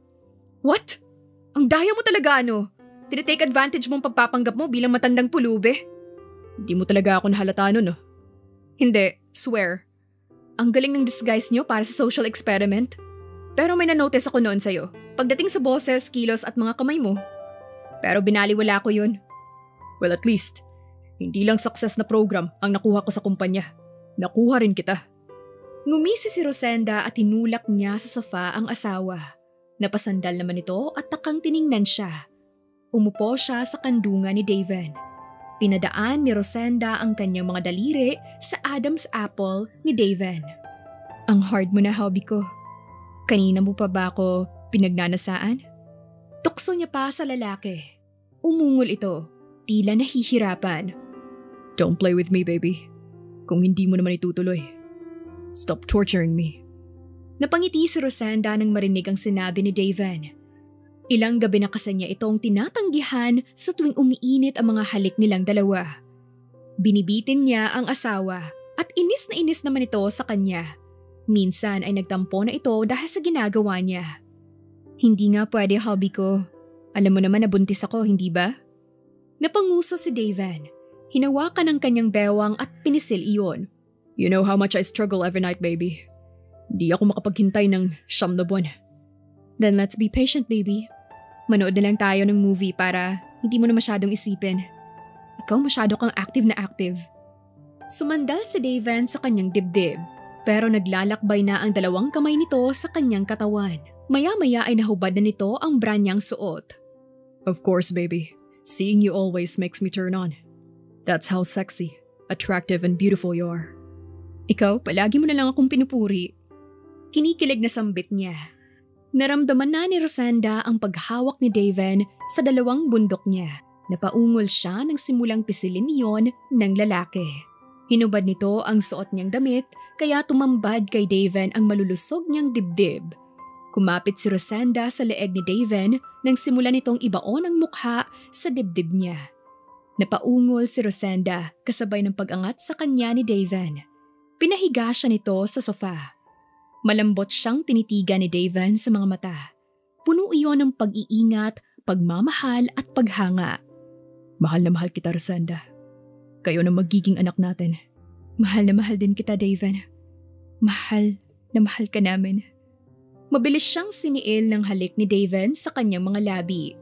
What? Ang daya mo talaga ano? Tinitake advantage mong pagpapanggap mo bilang matandang pulube? Hindi mo talaga ako nahalata nun, no? Hindi, swear. Ang galing ng disguise nyo para sa social experiment. Pero may na-notice ako noon sa'yo. Pagdating sa boses, kilos at mga kamay mo. Pero binaliwala ko yun. Well, at least, hindi lang success na program ang nakuha ko sa kumpanya. Nakuha rin kita. Ngumisi si Rosenda at tinulak niya sa sofa ang asawa. Napasandal naman ito at takang tiningnan siya. Umupo siya sa kandungan ni Daven. Pinadaan ni Rosenda ang kanyang mga daliri sa Adam's apple ni Daven. Ang hard mo na, hobby ko. Kanina mo pa ba ako pinagnanasaan? Tukso niya pa sa lalaki. Umungol ito, tila nahihirapan. Don't play with me, baby. Kung hindi mo naman itutuloy. Stop torturing me. Napangiti si Rosenda nang marinig ang sinabi ni Daven. Ilang gabi na kasi niya itong tinatanggihan sa tuwing umiinit ang mga halik nilang dalawa. Binibitin niya ang asawa at inis na inis naman ito sa kanya. Minsan ay nagtampo na ito dahil sa ginagawa niya. Hindi nga pwede, hobby ko. Alam mo naman na buntis ako, hindi ba? Napanguso si Daven. Hinawakan ang kanyang bewang at pinisil iyon. You know how much I struggle every night, baby. Hindi ako makapaghintay ng 9 na buwan. Then let's be patient, baby. Manood na lang tayo ng movie para hindi mo na masyadong isipin. Ikaw masyado kang active na active. Sumandal si Daven sa kanyang dibdib, pero naglalakbay na ang dalawang kamay nito sa kanyang katawan. Maya-maya ay nahubad na nito ang bra niyang suot. Of course, baby. Seeing you always makes me turn on. That's how sexy, attractive and beautiful you are. Ikaw, palagi mo na lang akong pinupuri. Kinikilig na sambit niya. Naramdaman na ni Rosenda ang paghawak ni Daven sa dalawang bundok niya. Napaungol siya nang simulang pisilin iyon ng lalaki. Hinubad nito ang suot niyang damit kaya tumambad kay Daven ang malulusog niyang dibdib. Kumapit si Rosenda sa leeg ni Daven nang simulan nitong ibaon ang mukha sa dibdib niya. Napaungol si Rosenda kasabay ng pag-angat sa kanya ni Daven. Pinahiga siya nito sa sofa. Malambot siyang tinitigan ni Daven sa mga mata. Puno iyon ng pag-iingat, pagmamahal at paghanga. Mahal na mahal kita, Rosenda. Kayo na magiging anak natin. Mahal na mahal din kita, Daven. Mahal na mahal ka namin. Mabilis siyang siniil ng halik ni Daven sa kanyang mga labi.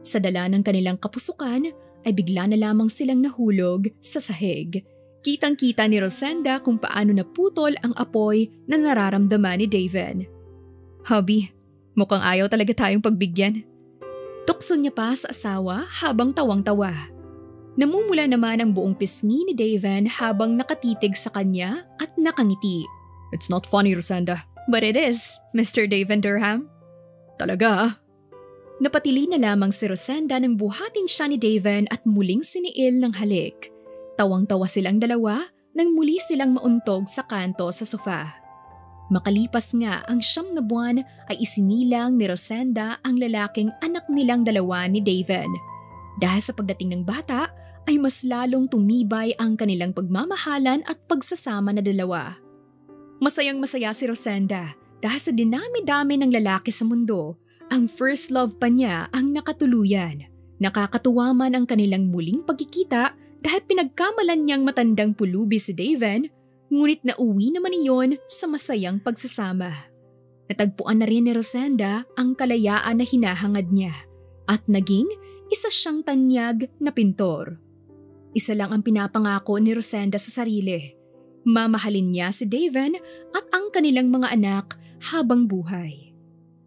Sa dala ng kanilang kapusukan ay bigla na lamang silang nahulog sa sahig. Kitang-kita ni Rosenda kung paano naputol ang apoy na nararamdaman ni Daven. Hubby, mukhang ayaw talaga tayong pagbigyan. Tukso niya pa sa asawa habang tawang-tawa. Namumula naman ang buong pisngi ni Daven habang nakatitig sa kanya at nakangiti. It's not funny, Rosenda. But it is, Mr. Daven Durham. Talaga? Napatili na lamang si Rosenda nang buhatin siya ni Daven at muling siniil ng halik. Tawang-tawa silang dalawa nang muli silang mauntog sa kanto sa sofa. Makalipas nga ang 9 na buwan ay isinilang ni Rosenda ang lalaking anak nilang dalawa ni Daven. Dahil sa pagdating ng bata ay mas lalong tumibay ang kanilang pagmamahalan at pagsasama na dalawa. Masayang-masaya si Rosenda dahil sa dinami-dami ng lalaki sa mundo, ang first love pa niya ang nakatuluyan. Nakakatuwa man ang kanilang muling pagkikita dahil pinagkamalan niyang matandang pulubi si Daven, ngunit nauwi naman iyon sa masayang pagsasama. Natagpuan na rin ni Rosenda ang kalayaan na hinahangad niya at naging isa siyang tanyag na pintor. Isa lang ang pinapangako ni Rosenda sa sarili. Mamahalin niya si Daven at ang kanilang mga anak habang buhay.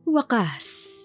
Wakas.